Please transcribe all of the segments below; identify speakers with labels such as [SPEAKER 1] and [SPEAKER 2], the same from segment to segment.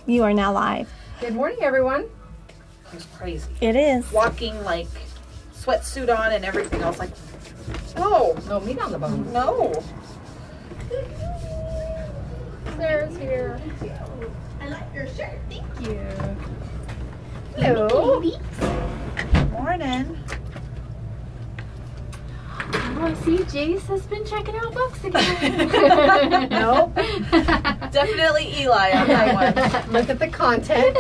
[SPEAKER 1] You are now live.
[SPEAKER 2] Good morning, everyone.
[SPEAKER 3] It's crazy.
[SPEAKER 1] It is.
[SPEAKER 3] Walking like sweatsuit on and everything. I was like, no.
[SPEAKER 2] No meat on the bone.
[SPEAKER 3] No.
[SPEAKER 2] Sarah's here.
[SPEAKER 1] I like your shirt. Thank you.
[SPEAKER 2] Hello.
[SPEAKER 3] Morning.
[SPEAKER 4] Oh, see, Jace has been checking out books again.
[SPEAKER 2] Nope.
[SPEAKER 3] Definitely Eli on that one.
[SPEAKER 2] Look at the content.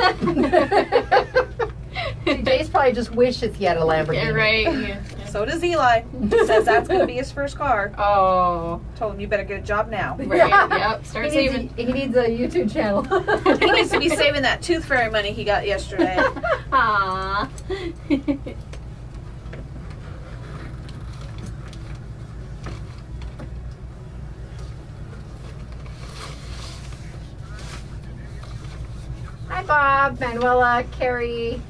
[SPEAKER 2] See, Jay's probably just wishes he had a Lamborghini.
[SPEAKER 4] Yeah, right. Yeah.
[SPEAKER 3] So does Eli. Says that's going to be his first car.
[SPEAKER 4] Oh,
[SPEAKER 3] Told him you better get a job now.
[SPEAKER 4] right. Yep. Start saving.
[SPEAKER 2] He needs a YouTube channel.
[SPEAKER 3] He needs to be saving that tooth fairy money he got yesterday.
[SPEAKER 4] Aww.
[SPEAKER 2] Hi, Bob, Manuela, Carrie.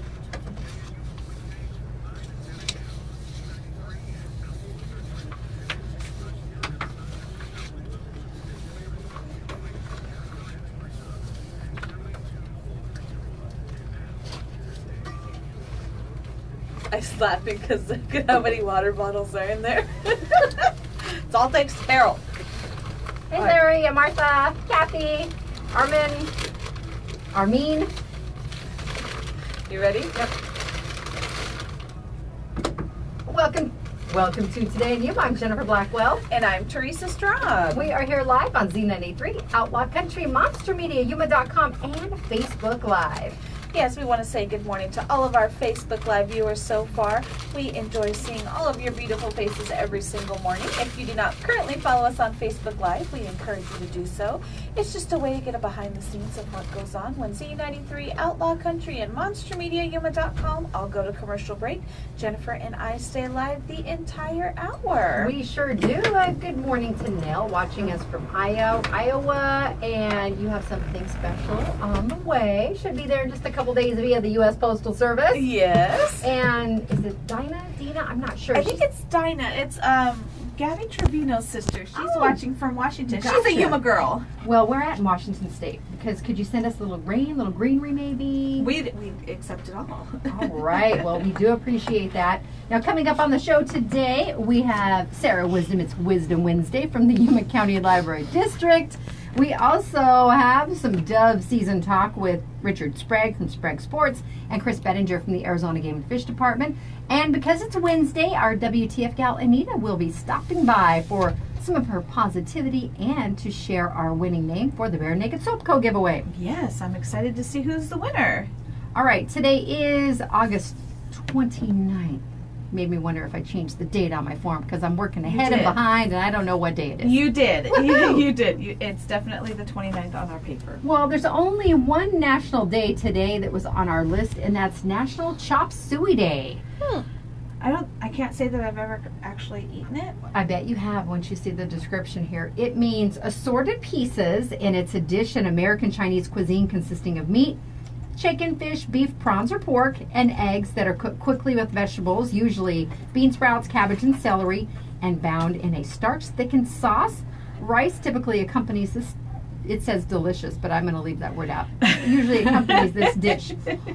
[SPEAKER 3] I was laughing because look at how many water bottles are in there. It's all thanks to Carol.
[SPEAKER 2] Hey,
[SPEAKER 3] All right.
[SPEAKER 2] Larry and Martha, Kathy, Armin.
[SPEAKER 3] You ready?
[SPEAKER 2] Yep. Welcome to Today in Yuma. I'm Jennifer Blackwell.
[SPEAKER 3] And I'm Teresa Straub.
[SPEAKER 2] We are here live on Z93, Outlaw Country, Monster Media, Yuma.com, and Facebook Live.
[SPEAKER 3] Yes, we want to say good morning to all of our Facebook Live viewers so far. We enjoy seeing all of your beautiful faces every single morning. If you do not currently follow us on Facebook Live, we encourage you to do so. It's just a way to get a behind the scenes of what goes on when Z93, Outlaw Country, and Monster Media, Yuma.com all go to commercial break. Jennifer and I stay live the entire hour.
[SPEAKER 2] We sure do. Good morning to Nell, watching us from Iowa, and you have something special on the way. Should be there in just a couple days via the U.S. Postal Service.
[SPEAKER 3] Yes.
[SPEAKER 2] And is it Dina? I'm not sure.
[SPEAKER 3] I think it's Dinah. It's Gabby Trevino's sister. She's watching from Washington. She's
[SPEAKER 2] Gotcha.
[SPEAKER 3] a Yuma girl.
[SPEAKER 2] Well, we're at Washington State because could you send us a little greenery maybe?
[SPEAKER 3] We accept it all.
[SPEAKER 2] All right. Well, we do appreciate that. Now, coming up on the show today, we have Sarah Wisdom. It's Wisdom Wednesday from the Yuma County Library District. We also have some Dove season talk with Richard Sprague from Sprague Sports and Chris Bedinger from the Arizona Game and Fish Department. And because it's Wednesday, our WTF gal Anita will be stopping by for some of her positivity and to share our winning name for the Bare Naked Soap Co. giveaway.
[SPEAKER 3] Yes, I'm excited to see who's the winner.
[SPEAKER 2] All right, today is August 29th. Made me wonder if I changed the date on my form because I'm working ahead and
[SPEAKER 3] did.
[SPEAKER 2] behind and I don't know what day it is.
[SPEAKER 3] You did.
[SPEAKER 2] Woohoo!
[SPEAKER 3] You did. It's definitely the 29th on our paper.
[SPEAKER 2] Well, there's only one national day today that was on our list, and that's National Chop Suey Day.
[SPEAKER 3] I can't say that I've ever actually eaten it.
[SPEAKER 2] I bet you have once you see the description here. It means assorted pieces, and it's a dish in American Chinese cuisine consisting of meat, chicken, fish, beef, prawns, or pork, and eggs that are cooked quickly with vegetables, usually bean sprouts, cabbage, and celery, and bound in a starch-thickened sauce. Rice typically accompanies this. It says delicious, but I'm going to leave that word out. Usually accompanies this dish,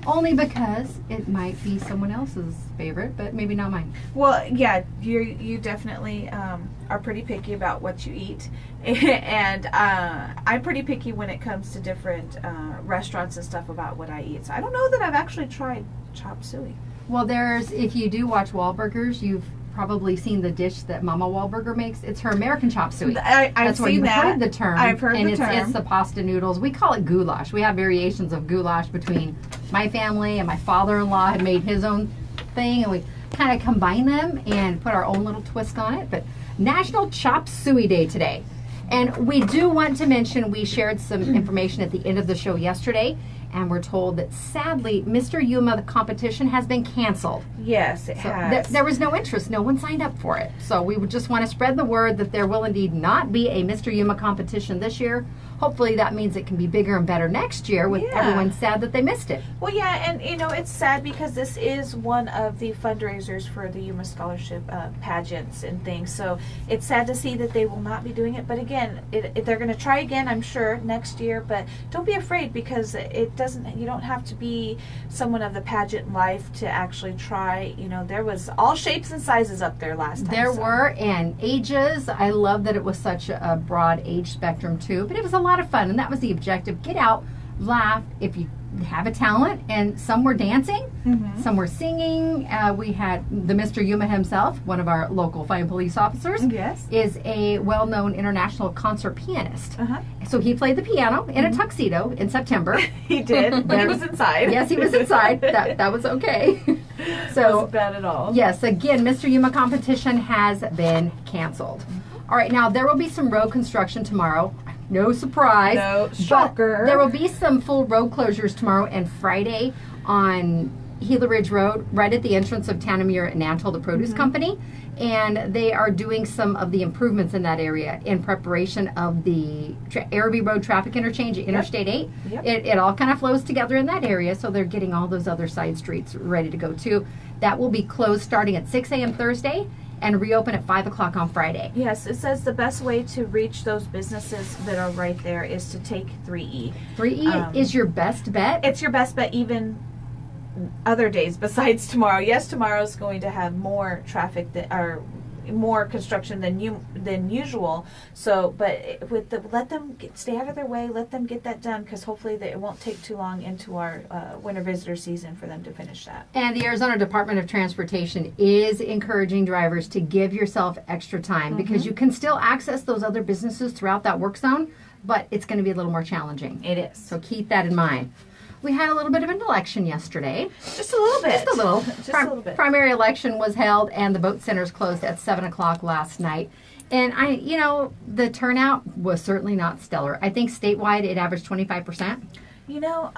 [SPEAKER 2] only because it might be someone else's favorite, but maybe not mine.
[SPEAKER 3] Well, yeah, you definitely are pretty picky about what you eat, and I'm pretty picky when it comes to different restaurants and stuff about what I eat. So I don't know that I've actually tried chop suey.
[SPEAKER 2] Well, if you do watch Wahlburgers, you've probably seen the dish that Mama Wahlburger makes. It's her American chop suey.
[SPEAKER 3] I've
[SPEAKER 2] That's where
[SPEAKER 3] seen
[SPEAKER 2] you've
[SPEAKER 3] that.
[SPEAKER 2] heard the term.
[SPEAKER 3] I've heard
[SPEAKER 2] and
[SPEAKER 3] the term.
[SPEAKER 2] It's the pasta noodles. We call it goulash. We have variations of goulash between my family and my father-in-law had made his own thing, and we kind of combine them and put our own little twist on it. But National Chop Suey Day today. And we do want to mention we shared some information at the end of the show yesterday, and we're told that sadly Mr. Yuma the competition has been canceled.
[SPEAKER 3] Yes, it
[SPEAKER 2] So
[SPEAKER 3] has.
[SPEAKER 2] there was no interest. No one signed up for it. So we would just want to spread the word that there will indeed not be a Mr. Yuma competition this year. hopefully that means it can be bigger and better next year with
[SPEAKER 3] Yeah.
[SPEAKER 2] everyone sad that they missed it.
[SPEAKER 3] Well, yeah, and you know, it's sad because this is one of the fundraisers for the Yuma Scholarship pageants and things. So it's sad to see that they will not be doing it. But again, they're going to try again, I'm sure, next year. But don't be afraid, because it doesn't. You don't have to be someone of the pageant life to actually try. You know, there was all shapes and sizes up there last time.
[SPEAKER 2] There
[SPEAKER 3] so.
[SPEAKER 2] were, and ages. I love that it was such a broad age spectrum too, but it was a lot of fun, and that was the objective. Get out, laugh. If you have a talent, and some were dancing, some were singing. We had the Mr. Yuma himself, one of our local fine police officers,
[SPEAKER 3] Yes.
[SPEAKER 2] is a well-known international concert pianist.
[SPEAKER 3] Uh-huh.
[SPEAKER 2] So he played the piano in a tuxedo in September.
[SPEAKER 3] He did, but he was inside.
[SPEAKER 2] Yes, he was inside. That was okay. So
[SPEAKER 3] wasn't bad at all.
[SPEAKER 2] yes, again, Mr. Yuma competition has been canceled. All right, now there will be some road construction tomorrow. No surprise.
[SPEAKER 3] No
[SPEAKER 2] but
[SPEAKER 3] shocker.
[SPEAKER 2] there will be some full road closures tomorrow and Friday on Gila Ridge Road, right at the entrance of Tanamir and Nantle, the produce company. And they are doing some of the improvements in that area in preparation of the Araby Road traffic interchange at Interstate 8.
[SPEAKER 3] Yep.
[SPEAKER 2] It all kind of flows together in that area, so they're getting all those other side streets ready to go too. That will be closed starting at 6 a.m. Thursday and reopen at 5 o'clock on Friday.
[SPEAKER 3] Yes, it says the best way to reach those businesses that are right there is to take 3E.
[SPEAKER 2] 3E is your best bet.
[SPEAKER 3] It's your best bet even other days besides tomorrow. Yes, tomorrow's going to have more traffic that are more construction than usual. So, but with let them stay out of their way. Let them get that done, because hopefully it won't take too long into our winter visitor season for them to finish that.
[SPEAKER 2] And the Arizona Department of Transportation is encouraging drivers to give yourself extra time because you can still access those other businesses throughout that work zone, but it's going to be a little more challenging.
[SPEAKER 3] It is.
[SPEAKER 2] So keep that in mind. We had a little bit of an election yesterday.
[SPEAKER 3] Just a little bit.
[SPEAKER 2] Just a little.
[SPEAKER 3] Just a little bit.
[SPEAKER 2] Primary election was held, and the vote centers closed at 7 o'clock last night. And the turnout was certainly not stellar. I think statewide it averaged 25%.
[SPEAKER 3] You know,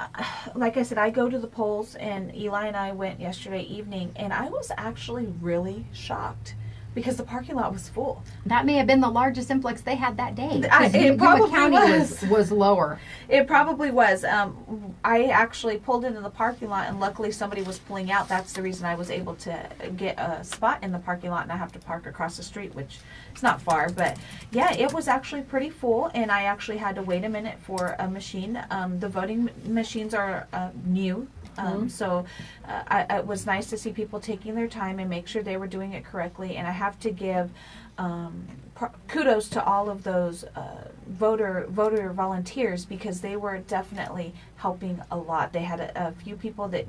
[SPEAKER 3] like I said, I go to the polls, and Eli and I went yesterday evening, and I was actually really shocked because the parking lot was full.
[SPEAKER 2] That may have been the largest influx they had that day.
[SPEAKER 3] It
[SPEAKER 2] Yuma
[SPEAKER 3] probably
[SPEAKER 2] County
[SPEAKER 3] was.
[SPEAKER 2] was lower.
[SPEAKER 3] It probably was. I actually pulled into the parking lot, and luckily somebody was pulling out. That's the reason I was able to get a spot in the parking lot, and I have to park across the street, which is not far. But yeah, it was actually pretty full, and I actually had to wait a minute for a machine. The voting machines are new. So it was nice to see people taking their time and make sure they were doing it correctly. And I have to give kudos to all of those voter volunteers, because they were definitely helping a lot. They had a few people that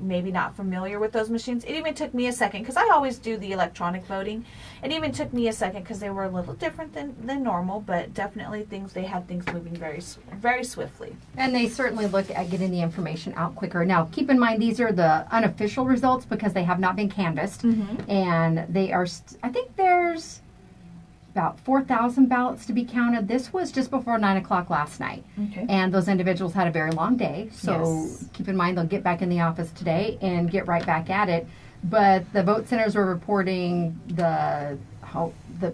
[SPEAKER 3] maybe not familiar with those machines. It even took me a second, because I always do the electronic voting. It even took me a second because they were a little different than normal, but definitely they had things moving very, very swiftly.
[SPEAKER 2] And they certainly look at getting the information out quicker. Now, keep in mind, these are the unofficial results because they have not been canvassed. And they are, I think there's about 4,000 ballots to be counted. This was just before 9 o'clock last night.
[SPEAKER 3] Okay.
[SPEAKER 2] And those individuals had a very long day. So
[SPEAKER 3] Yes.
[SPEAKER 2] keep in mind, they'll get back in the office today and get right back at it. But the vote centers were reporting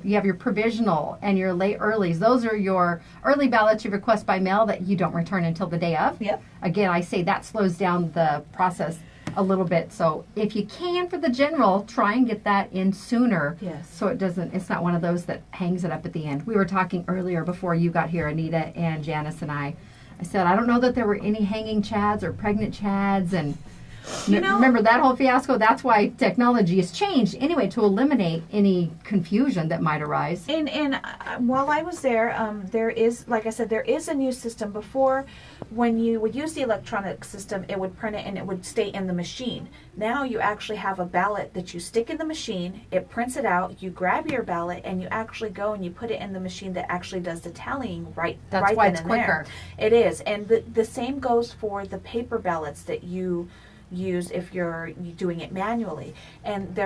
[SPEAKER 2] you have your provisional and your late earlies. Those are your early ballots you request by mail that you don't return until the day of.
[SPEAKER 3] Yep.
[SPEAKER 2] Again, I say that slows down the process a little bit. So if you can, for the general, try and get that in sooner.
[SPEAKER 3] Yes.
[SPEAKER 2] So it's not one of those that hangs it up at the end. We were talking earlier before you got here, Anita and Janice and I said, I don't know that there were any hanging chads or pregnant chads, and remember that whole fiasco? That's why technology has changed anyway, to eliminate any confusion that might arise.
[SPEAKER 3] And while I was there, there is, like I said, there is a new system. Before, when you would use the electronic system, it would print it and it would stay in the machine. Now you actually have a ballot that you stick in the machine, it prints it out, you grab your ballot, and you actually go and you put it in the machine that actually does the tallying right
[SPEAKER 2] That's why
[SPEAKER 3] then
[SPEAKER 2] it's
[SPEAKER 3] and there.
[SPEAKER 2] quicker.
[SPEAKER 3] It is. And the same goes for the paper ballots that you use if you're doing it manually, and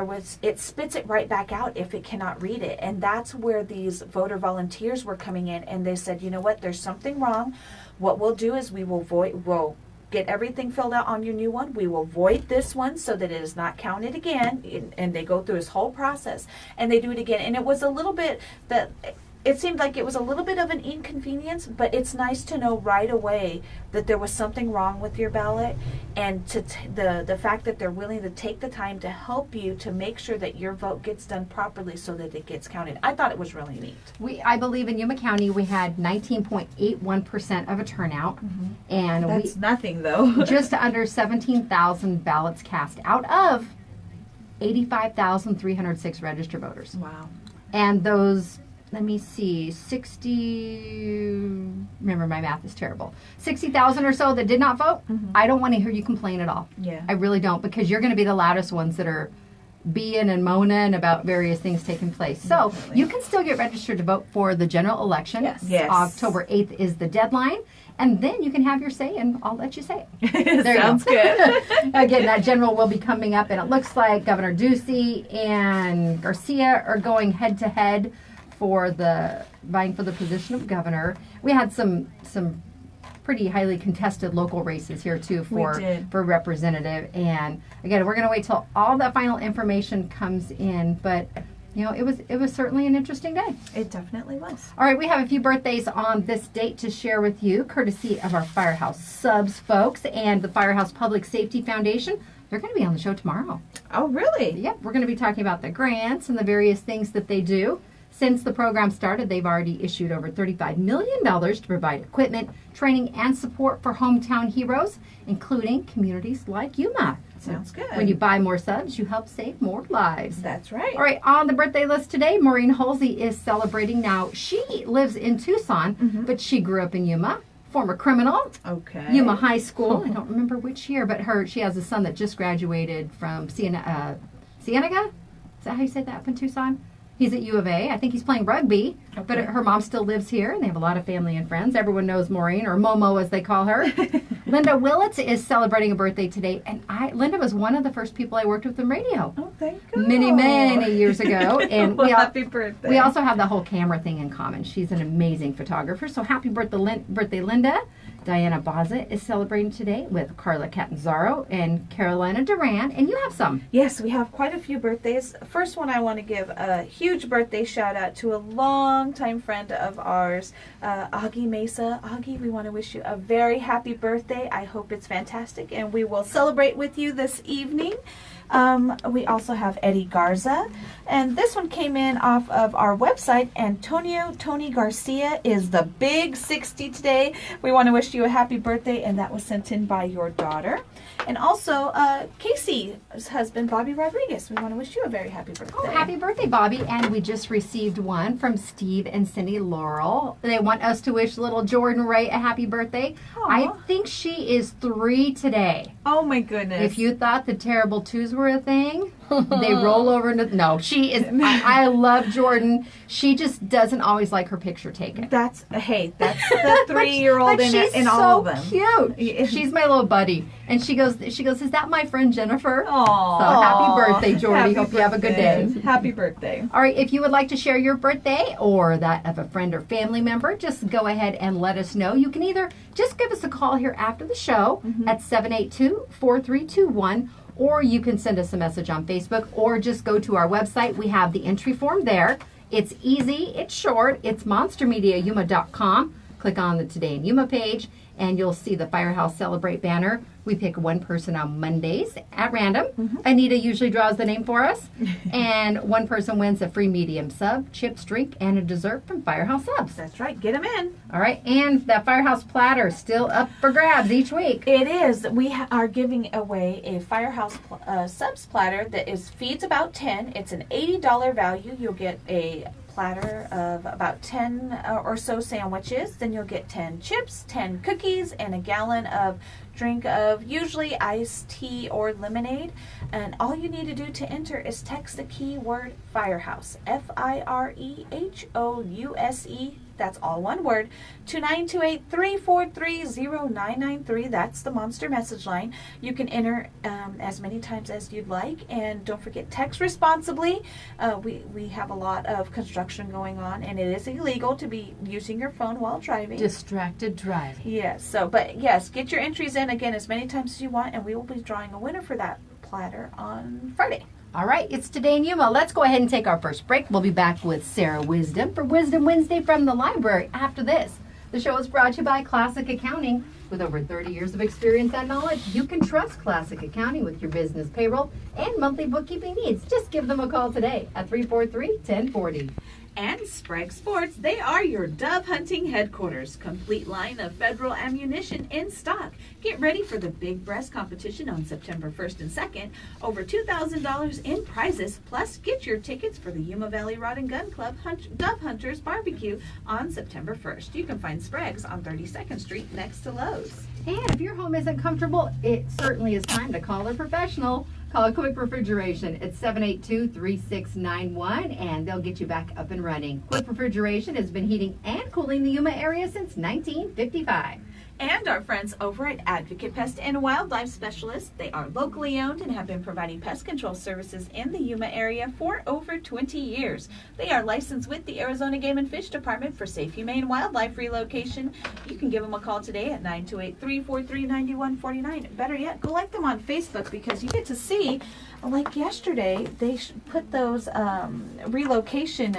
[SPEAKER 3] it spits it right back out if it cannot read it. And that's where these voter volunteers were coming in, and they said, you know what, there's something wrong. What we'll do is we'll get everything filled out on your new one. We will void this one so that it is not counted again. And they go through this whole process, and they do it again. And it was a little bit that it seemed like it was a little bit of an inconvenience, but it's nice to know right away that there was something wrong with your ballot, and the fact that they're willing to take the time to help you to make sure that your vote gets done properly so that it gets counted. I thought it was really neat.
[SPEAKER 2] I believe in Yuma County we had 19.81% of a turnout, and
[SPEAKER 3] That's nothing, though.
[SPEAKER 2] just under 17,000 ballots cast out of 85,306 registered voters.
[SPEAKER 3] Wow.
[SPEAKER 2] And those, let me see, remember my math is terrible, 60,000 or so that did not vote. I don't want to hear you complain at all.
[SPEAKER 3] Yeah.
[SPEAKER 2] I really don't, because you're going to be the loudest ones that are being and moaning about various things taking place. So you can still get registered to vote for the general election.
[SPEAKER 3] Yes.
[SPEAKER 2] October 8th is the deadline. And then you can have your say, and I'll let you say it. There
[SPEAKER 3] Sounds
[SPEAKER 2] you go.
[SPEAKER 3] good.
[SPEAKER 2] Again, that general will be coming up, and it looks like Governor Ducey and Garcia are going head to head for vying for the position of governor. We had some pretty highly contested local races here too for representative. And again, we're going to wait till all that final information comes in, but you know, it was certainly an interesting day.
[SPEAKER 3] It definitely was.
[SPEAKER 2] All right, we have a few birthdays on this date to share with you, courtesy of our Firehouse Subs folks and the Firehouse Public Safety Foundation. They're going to be on the show tomorrow.
[SPEAKER 3] Oh, really?
[SPEAKER 2] Yep, we're going to be talking about the grants and the various things that they do. Since the program started, they've already issued over $35 million to provide equipment, training, and support for hometown heroes, including communities like Yuma.
[SPEAKER 3] Sounds good.
[SPEAKER 2] When you buy more subs, you help save more lives.
[SPEAKER 3] That's right.
[SPEAKER 2] All right, on the birthday list today, Maureen Halsey is celebrating now. She lives in Tucson, but she grew up in Yuma. Former criminal.
[SPEAKER 3] Okay.
[SPEAKER 2] Yuma High School. I don't remember which year, but she has a son that just graduated from Cienega. Is that how you say that up in Tucson? He's at U of A. I think he's playing rugby, but her mom still lives here, and they have a lot of family and friends. Everyone knows Maureen, or Momo as they call her. Linda Willits is celebrating a birthday today, and Linda was one of the first people I worked with in radio.
[SPEAKER 3] Oh, thank you.
[SPEAKER 2] Many years ago. And
[SPEAKER 3] Well, happy birthday.
[SPEAKER 2] We also have the whole camera thing in common. She's an amazing photographer, so happy birthday, Linda. Diana Baza is celebrating today with Carla Catanzaro and Carolina Duran, and you have some.
[SPEAKER 3] Yes, we have quite a few birthdays. First one, I want to give a huge birthday shout out to a longtime friend of ours, Augie Mesa. Augie, we want to wish you a very happy birthday. I hope it's fantastic, and we will celebrate with you this evening. We also have Eddie Garza, and this one came in off of our website. Antonio Tony Garcia is the big 60 today. We want to wish you a happy birthday, and that was sent in by your daughter. And also Casey's husband, Bobby Rodriguez. We want to wish you a very happy birthday.
[SPEAKER 2] Oh, happy birthday, Bobby. And we just received one from Steve and Cindy Laurel. They want us to wish little Jordan Ray a happy birthday.
[SPEAKER 3] Aww.
[SPEAKER 2] I think she is 3 today.
[SPEAKER 3] Oh my goodness.
[SPEAKER 2] If you thought the terrible twos were a thing, they roll over into... No, she is... I love Jordan. She just doesn't always like her picture taken.
[SPEAKER 3] That's the 3-year-old in all of them.
[SPEAKER 2] Cute. She's my little buddy. And she goes, is that my friend Jennifer?
[SPEAKER 3] Aww.
[SPEAKER 2] So happy birthday, Jordy. Hope you have a good day.
[SPEAKER 3] Happy birthday.
[SPEAKER 2] All right, if you would like to share your birthday or that of a friend or family member, just go ahead and let us know. You can either just give us a call here after the show at 782-4321, or you can send us a message on Facebook, or just go to our website. We have the entry form there. It's easy, it's short, it's monstermediayuma.com. Click on the Today in Yuma page, and you'll see the Firehouse Celebrate banner. We pick one person on Mondays at random. Anita usually draws the name for us. And one person wins a free medium sub, chips, drink, and a dessert from Firehouse Subs.
[SPEAKER 3] That's right. Get them in.
[SPEAKER 2] All right. And that Firehouse platter is still up for grabs each week.
[SPEAKER 3] It is. We are giving away a Firehouse Subs platter that feeds about 10. It's an $80 value. You'll get a platter of about 10 or so sandwiches. Then you'll get 10 chips, 10 cookies, and a gallon of drink of usually iced tea or lemonade. And all you need to do to enter is text the keyword Firehouse, FIREHOUSE. That's all one word, 2928-343-0993. That's the Monster message line. You can enter as many times as you'd like, and don't forget, text responsibly. We have a lot of construction going on, and it is illegal to be using your phone while driving.
[SPEAKER 2] Distracted driving.
[SPEAKER 3] Yes, but yes, get your entries in again as many times as you want, and we will be drawing a winner for that platter on Friday.
[SPEAKER 2] All right, it's Today in Yuma. Let's go ahead and take our first break. We'll be back with Sarah Wisdom for Wisdom Wednesday from the library after this. The show is brought to you by Classic Accounting. With over 30 years of experience and knowledge, you can trust Classic Accounting with your business payroll and monthly bookkeeping needs. Just give them a call today at 343-1040.
[SPEAKER 3] And Sprague Sports, they are your dove hunting headquarters. Complete line of federal ammunition in stock. Get ready for the Big Breast competition on September 1st and 2nd. Over $2,000 in prizes. Plus, get your tickets for the Yuma Valley Rod and Gun Club Dove Hunters Barbecue on September 1st. You can find Sprague's on 32nd Street next to Lowe's.
[SPEAKER 2] And if your home isn't comfortable, it certainly is time to call a professional. Call a Quick Refrigeration at 782-3691 and they'll get you back up and running. Quick Refrigeration has been heating and cooling the Yuma area since 1955.
[SPEAKER 3] And our friends over at Advocate Pest and Wildlife Specialists. They are locally owned and have been providing pest control services in the Yuma area for over 20 years. They are licensed with the Arizona Game and Fish Department for safe, humane wildlife relocation. You can give them a call today at 928-343-9149. Better yet, go like them on Facebook because you get to see, like yesterday, they put those relocation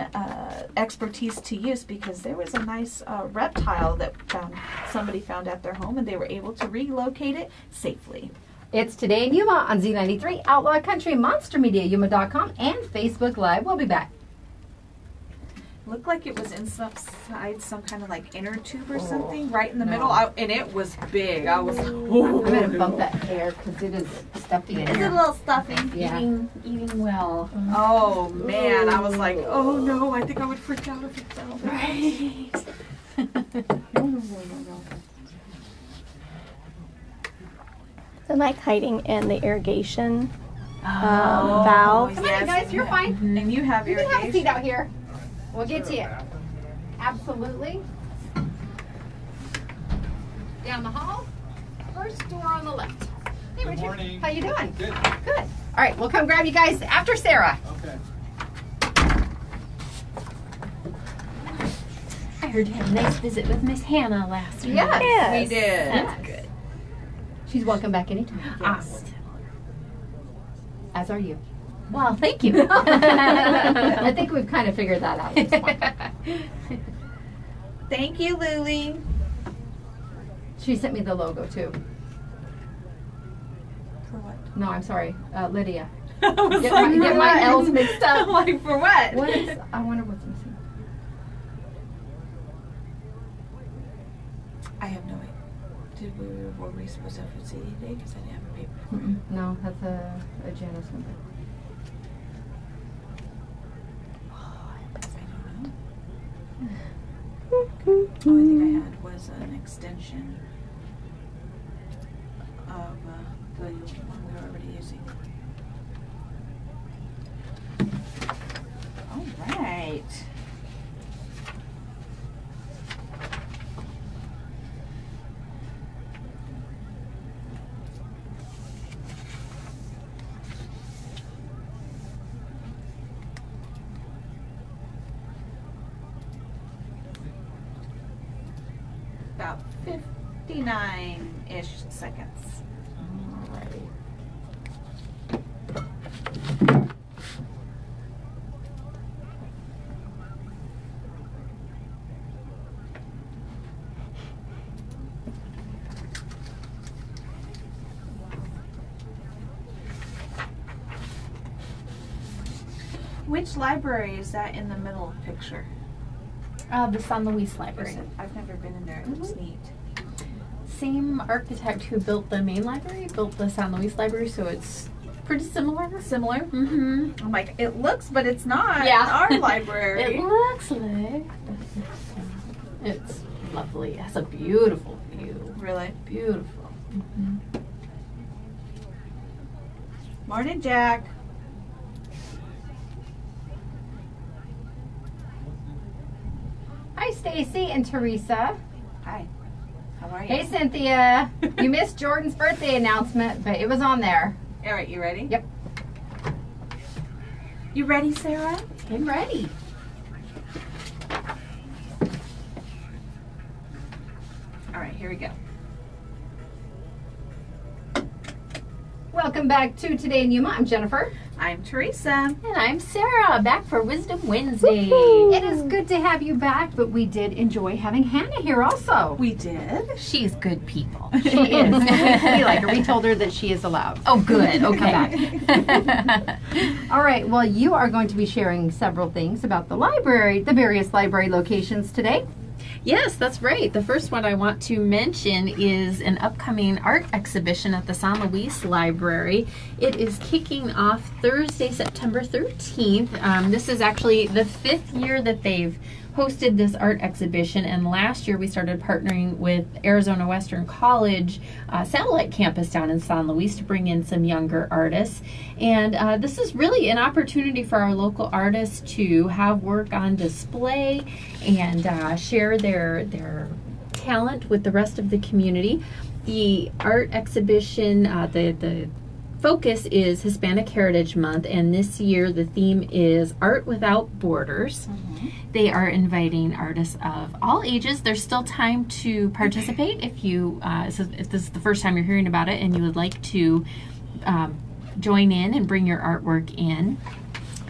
[SPEAKER 3] expertise to use because there was a nice reptile that somebody found at their home and they were able to relocate it safely.
[SPEAKER 2] It's Today in Yuma on Z93, Outlaw Country, Monster Media, Yuma.com, and Facebook Live. We'll be back.
[SPEAKER 3] Looked like it was inside some kind of like inner tube or something, right in the middle, and it was big. I was like,
[SPEAKER 2] I'm going to bump that air because it is stuffy in
[SPEAKER 1] It's a
[SPEAKER 2] here.
[SPEAKER 1] little stuffy.
[SPEAKER 2] Yeah.
[SPEAKER 1] Eating well.
[SPEAKER 3] oh man, I was like, oh no, I think I would freak out if it fell.
[SPEAKER 1] Right. So like hiding in the irrigation valve.
[SPEAKER 2] Come on, guys, you're fine.
[SPEAKER 3] And you have
[SPEAKER 2] You can have a seat
[SPEAKER 3] irrigation.
[SPEAKER 2] out here. We'll get to you. Absolutely. Down the hall. First door on the left. Hey, Richard.
[SPEAKER 5] morning.
[SPEAKER 2] How you doing?
[SPEAKER 5] Good.
[SPEAKER 2] Good. All right, we'll come grab you guys after Sarah.
[SPEAKER 5] Okay.
[SPEAKER 4] I heard you had a nice visit with Miss Hannah last week.
[SPEAKER 2] Yes.
[SPEAKER 3] We did.
[SPEAKER 4] That's good.
[SPEAKER 2] She's welcome back anytime.
[SPEAKER 4] Awesome.
[SPEAKER 2] As are you.
[SPEAKER 4] Well, thank you.
[SPEAKER 2] I think we've kind of figured that out at this point.
[SPEAKER 3] Thank you, Lily.
[SPEAKER 2] She sent me the logo too.
[SPEAKER 3] For what?
[SPEAKER 2] No, I'm sorry, Lydia.
[SPEAKER 3] I was
[SPEAKER 2] Get
[SPEAKER 3] like,
[SPEAKER 2] my, get my L's mixed up.
[SPEAKER 3] I'm like, for what?
[SPEAKER 2] What is? I wonder what's missing.
[SPEAKER 3] I have no idea. Were we supposed to have a CD today? Because I didn't have a paper for it.
[SPEAKER 2] No, that's a Janice number.
[SPEAKER 3] I don't know. The only thing I had was an extension of the one we were already using. All right. About 59-ish seconds. Alrighty. Which library is that in the middle picture?
[SPEAKER 4] The San Luis Library.
[SPEAKER 3] I've never been in there. It looks neat.
[SPEAKER 4] Same architect who built the main library built the San Luis Library, so it's pretty similar.
[SPEAKER 3] Similar?
[SPEAKER 4] Mm-hmm.
[SPEAKER 3] I'm like, it looks, but it's not.
[SPEAKER 4] Yeah.
[SPEAKER 3] Our library.
[SPEAKER 4] It looks like. It's lovely. It has a beautiful view.
[SPEAKER 3] Really?
[SPEAKER 4] Beautiful. Mm-hmm.
[SPEAKER 3] Morning, Jack.
[SPEAKER 2] Hi, Stacy and Teresa.
[SPEAKER 3] Hi. How are you?
[SPEAKER 2] Hey, Cynthia. You missed Jordan's birthday announcement, but it was on there.
[SPEAKER 3] All right, you ready?
[SPEAKER 2] Yep.
[SPEAKER 3] You ready, Sarah?
[SPEAKER 2] I'm ready.
[SPEAKER 3] All right, here we go.
[SPEAKER 2] Welcome back to Today in Yuma. I'm Jennifer.
[SPEAKER 3] I'm Teresa.
[SPEAKER 4] And I'm Sarah, back for Wisdom Wednesday.
[SPEAKER 2] It is good to have you back, but we did enjoy having Hannah here also.
[SPEAKER 3] We did.
[SPEAKER 4] She's good people.
[SPEAKER 2] She is. We like her. We told her that she is allowed.
[SPEAKER 4] Oh, good.
[SPEAKER 2] Okay. All right. Well, you are going to be sharing several things about the library, the various library locations today.
[SPEAKER 4] Yes, that's right. The first one I want to mention is an upcoming art exhibition at the San Luis Library. It is kicking off Thursday, September 13th. This is actually the 5th year that they've hosted this art exhibition, and last year we started partnering with Arizona Western College satellite campus down in San Luis to bring in some younger artists. And this is really an opportunity for our local artists to have work on display and share their talent with the rest of the community. The art exhibition, the focus is Hispanic Heritage Month, and this year the theme is Art Without Borders. They are inviting artists of all ages. There's still time to participate if you, if this is the first time you're hearing about it and you would like to join in and bring your artwork in.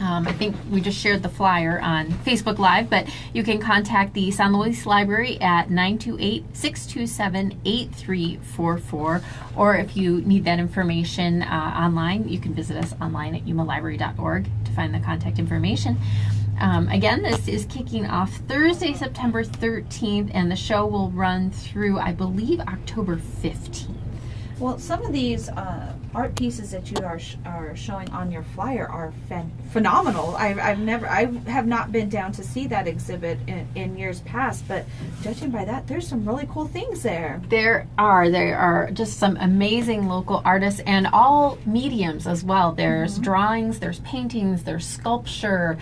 [SPEAKER 4] I think we just shared the flyer on Facebook Live, but you can contact the San Luis Library at 928-627-8344, or if you need that information online, you can visit us online at yumalibrary.org to find the contact information. Again, this is kicking off Thursday, September 13th, and the show will run through, I believe, October 15th.
[SPEAKER 3] Well, some of these art pieces that you are showing on your flyer are phenomenal. I have not been down to see that exhibit in years past, but judging by that, there's some really cool things there.
[SPEAKER 4] There are just some amazing local artists, and all mediums as well. There's drawings, there's paintings, there's sculpture.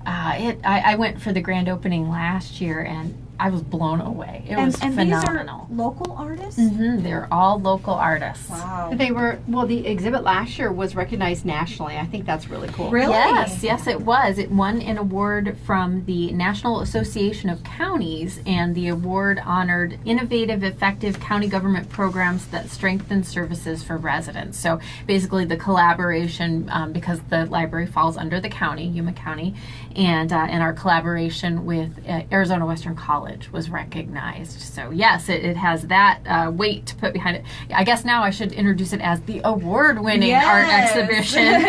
[SPEAKER 4] I went for the grand opening last year, and I was blown away. It was phenomenal.
[SPEAKER 3] These are local artists?
[SPEAKER 4] They're all local artists.
[SPEAKER 3] Wow.
[SPEAKER 2] The exhibit last year was recognized nationally. I think that's really cool.
[SPEAKER 3] Really?
[SPEAKER 4] Yes, it was. It won an award from the National Association of Counties, and the award honored innovative, effective county government programs that strengthen services for residents. So basically the collaboration, because the library falls under the county, Yuma County, and our collaboration with Arizona Western College was recognized. So yes, it has that weight to put behind it. I guess now I should introduce it as the award-winning art exhibition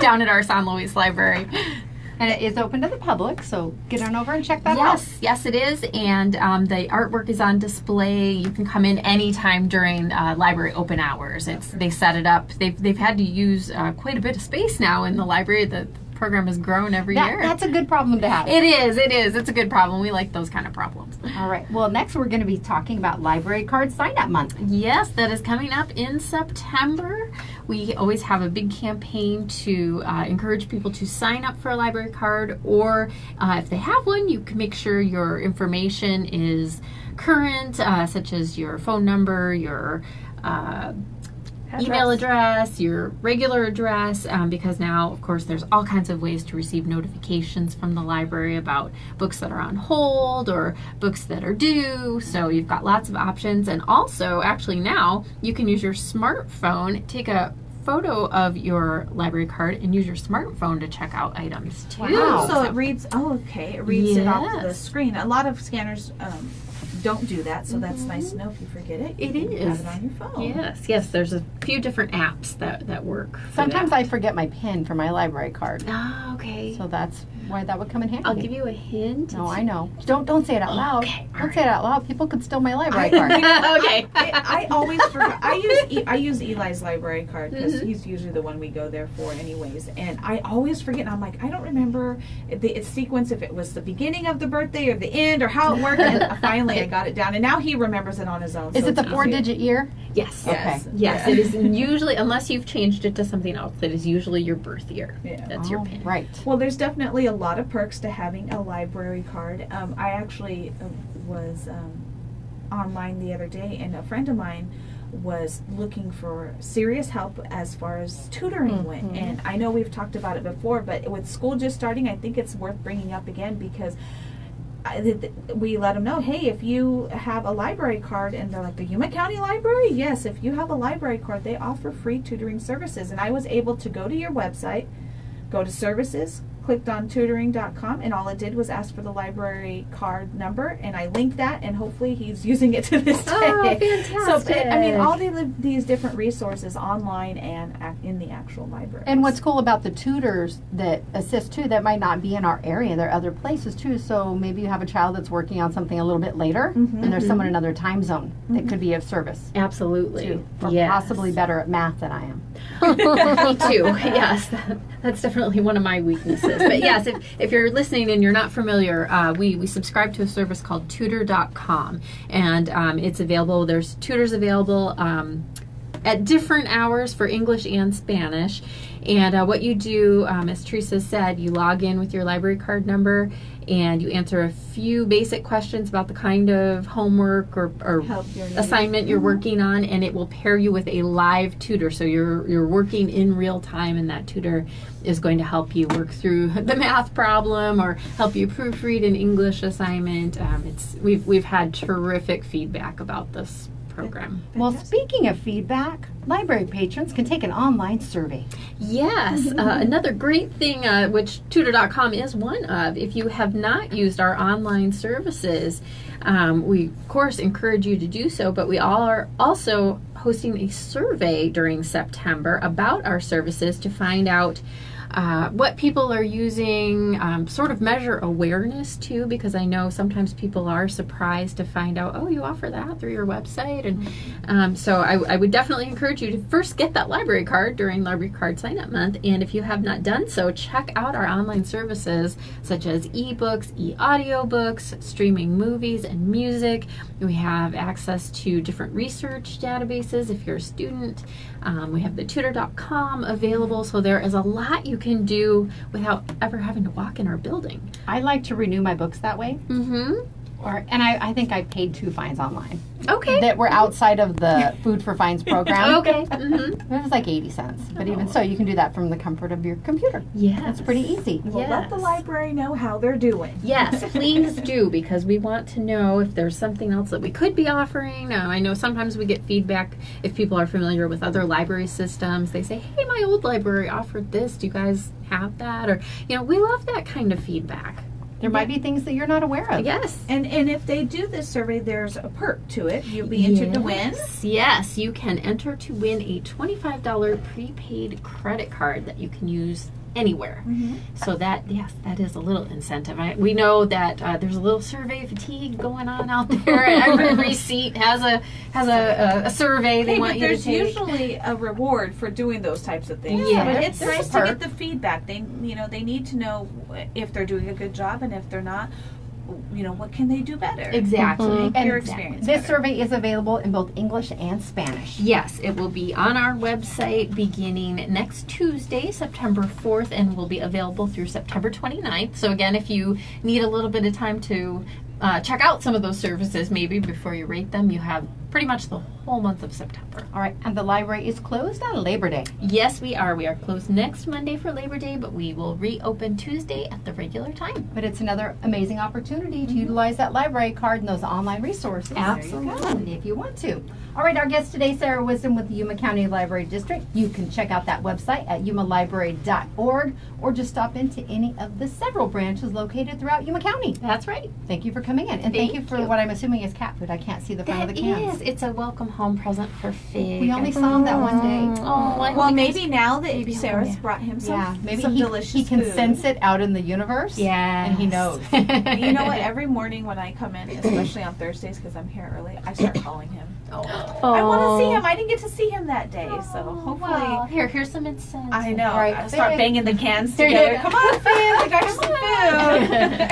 [SPEAKER 4] down at our San Luis Library.
[SPEAKER 2] And it is open to the public, so get on over and check that out.
[SPEAKER 4] Yes, it is. And the artwork is on display. You can come in anytime during library open hours. They set it up. They've had to use quite a bit of space now in the library. The program has grown every year.
[SPEAKER 2] That's a good problem to have.
[SPEAKER 4] It is. It's a good problem. We like those kind of problems.
[SPEAKER 2] All right. Well, next we're going to be talking about Library Card Sign-Up Month.
[SPEAKER 4] Yes, that is coming up in September. We always have a big campaign to encourage people to sign up for a library card, or if they have one, you can make sure your information is current, such as your phone number, your email address, your regular address, because now, of course, there's all kinds of ways to receive notifications from the library about books that are on hold or books that are due. So you've got lots of options. And also, actually now, you can use your smartphone, take a photo of your library card and use your smartphone to check out items too.
[SPEAKER 3] Wow. So it reads, it reads it off the
[SPEAKER 4] Yes.
[SPEAKER 3] screen. A lot of scanners don't do that, so that's nice to know if you forget it.
[SPEAKER 4] It
[SPEAKER 3] you can
[SPEAKER 4] is.
[SPEAKER 3] have it on your phone.
[SPEAKER 4] Yes, there's a few different apps that work for
[SPEAKER 2] Sometimes
[SPEAKER 4] that.
[SPEAKER 2] I forget my PIN for my library card,
[SPEAKER 4] Ah, okay.
[SPEAKER 2] so that's why that would come in handy.
[SPEAKER 4] I'll give you a hint.
[SPEAKER 2] No, I know. Don't say it out loud.
[SPEAKER 4] Okay, all
[SPEAKER 2] Don't say it out loud. People could steal my library
[SPEAKER 3] I-
[SPEAKER 2] card.
[SPEAKER 4] Okay.
[SPEAKER 3] I always forget. I use Eli's library card because he's usually the one we go there for, anyways. And I always forget. And I'm like, I don't remember its sequence, if it was the beginning of the birthday or the end or how it worked. And finally, I got it down, and now he remembers it on his own.
[SPEAKER 2] Is
[SPEAKER 3] so
[SPEAKER 2] it the
[SPEAKER 3] it's easier.
[SPEAKER 2] 4-digit year?
[SPEAKER 4] Yes.
[SPEAKER 3] Yes.
[SPEAKER 4] Yes, it is usually, unless you've changed it to something else, that is usually your birth year.
[SPEAKER 3] Yeah.
[SPEAKER 4] That's your
[SPEAKER 2] Oh,
[SPEAKER 4] PIN.
[SPEAKER 2] right.
[SPEAKER 3] Well, there's definitely a lot of perks to having a library card. I actually was online the other day, and a friend of mine was looking for serious help as far as tutoring went. And I know we've talked about it before, but with school just starting, I think it's worth bringing up again, because we let them know, hey, if you have a library card, and they're like, the Yuma County Library? Yes, if you have a library card, they offer free tutoring services. And I was able to go to your website, go to services, clicked on tutoring.com, and all it did was ask for the library card number, and I linked that, and hopefully he's using it to this day.
[SPEAKER 4] Oh, fantastic.
[SPEAKER 3] So, I mean, all these different resources online and in the actual library.
[SPEAKER 2] And what's cool about the tutors that assist too, that might not be in our area, there are other places too. So maybe you have a child that's working on something a little bit later, and there's someone in another time zone that could be of service.
[SPEAKER 4] Absolutely.
[SPEAKER 2] Too, or
[SPEAKER 4] Yes.
[SPEAKER 2] possibly better at math than I am.
[SPEAKER 4] Me too. Yes, that's definitely one of my weaknesses. But yes, if you're listening and you're not familiar, we subscribe to a service called tutor.com, and it's available. There's tutors available at different hours for English and Spanish. And what you do, as Teresa said, you log in with your library card number, and you answer a few basic questions about the kind of homework or assignment you're working on, and it will pair you with a live tutor. So you're working in real time, and that tutor is going to help you work through the math problem or help you proofread an English assignment. We've had terrific feedback about this program.
[SPEAKER 2] Well, speaking of feedback, library patrons can take an online survey.
[SPEAKER 4] Yes, another great thing, which tutor.com is one of. If you have not used our online services, we of course encourage you to do so, but we all are also hosting a survey during September about our services to find out what people are using, sort of measure awareness too, because I know sometimes people are surprised to find out, oh, you offer that through your website. And so I would definitely encourage you to first get that library card during Library Card Sign Up Month. And if you have not done so, check out our online services such as ebooks, e-audiobooks, streaming movies and music. We have access to different research databases if you're a student. We have the tutor.com available, so there is a lot you can do without ever having to walk in our building.
[SPEAKER 2] I like to renew my books that way. And I think I paid 2 fines online.
[SPEAKER 4] Okay.
[SPEAKER 2] That were outside of the Food for Fines program.
[SPEAKER 4] Okay.
[SPEAKER 2] It was like 80 cents. But even so, you can do that from the comfort of your computer.
[SPEAKER 4] Yeah.
[SPEAKER 2] It's pretty easy.
[SPEAKER 3] Well, let the library know how they're doing.
[SPEAKER 4] Yes, please do, because we want to know if there's something else that we could be offering. I know sometimes we get feedback if people are familiar with other library systems. They say, hey, my old library offered this. Do you guys have that? Or, we love that kind of feedback.
[SPEAKER 2] There might be things that you're not aware of.
[SPEAKER 4] Yes.
[SPEAKER 3] And if they do this survey, there's a perk to it. You'll be entered to win.
[SPEAKER 4] Yes, you can enter to win a $25 prepaid credit card that you can use anywhere. So that is a little incentive. We know that there's a little survey fatigue going on out there. Every receipt has a survey they want you to take.
[SPEAKER 3] There's usually a reward for doing those types of things.
[SPEAKER 4] Yeah.
[SPEAKER 3] But it's
[SPEAKER 4] There's
[SPEAKER 3] nice
[SPEAKER 4] a
[SPEAKER 3] to
[SPEAKER 4] perk.
[SPEAKER 3] get the feedback. They need to know if they're doing a good job, and if they're not, what can they do better?
[SPEAKER 4] Exactly.
[SPEAKER 3] Make your experience
[SPEAKER 2] This
[SPEAKER 3] better.
[SPEAKER 2] survey is available in both English and Spanish.
[SPEAKER 4] Yes, it will be on our website beginning next Tuesday, September 4th, and will be available through September 29th. So again, if you need a little bit of time to check out some of those services maybe before you rate them, you have pretty much the whole month of September.
[SPEAKER 2] All right, and the library is closed on Labor Day.
[SPEAKER 4] Yes, we are. We are closed next Monday for Labor Day, but we will reopen Tuesday at the regular time.
[SPEAKER 2] But it's another amazing opportunity to utilize that library card and those online resources.
[SPEAKER 4] Absolutely.
[SPEAKER 2] If you want to. All right, our guest today, Sarah Wisdom with the Yuma County Library District. You can check out that website at yumalibrary.org or just stop into any of the several branches located throughout Yuma County.
[SPEAKER 4] That's right.
[SPEAKER 2] Thank you for coming in. And thank you for what I'm assuming is cat food. I can't see the front of the cans.
[SPEAKER 4] It's a welcome home present for Fig.
[SPEAKER 2] We only saw him that one day.
[SPEAKER 4] Oh, I
[SPEAKER 3] Well,
[SPEAKER 4] hope
[SPEAKER 3] maybe now that
[SPEAKER 4] maybe
[SPEAKER 3] Sarah's
[SPEAKER 4] yeah.
[SPEAKER 3] brought him some,
[SPEAKER 2] Maybe
[SPEAKER 3] some
[SPEAKER 2] he,
[SPEAKER 3] delicious
[SPEAKER 2] he can
[SPEAKER 3] food.
[SPEAKER 2] sense it out in the universe.
[SPEAKER 4] Yeah.
[SPEAKER 2] And he knows.
[SPEAKER 3] You know what? Every morning when I come in, especially on Thursdays because I'm here early, I start calling him. I want to see him. I didn't get to see him that day, so hopefully.
[SPEAKER 4] Well, here's some incense.
[SPEAKER 3] I know.
[SPEAKER 2] All right,
[SPEAKER 3] I start
[SPEAKER 2] Fig.
[SPEAKER 3] banging the cans
[SPEAKER 2] There you
[SPEAKER 3] together.
[SPEAKER 2] go.
[SPEAKER 3] Come on, Fig. We got you some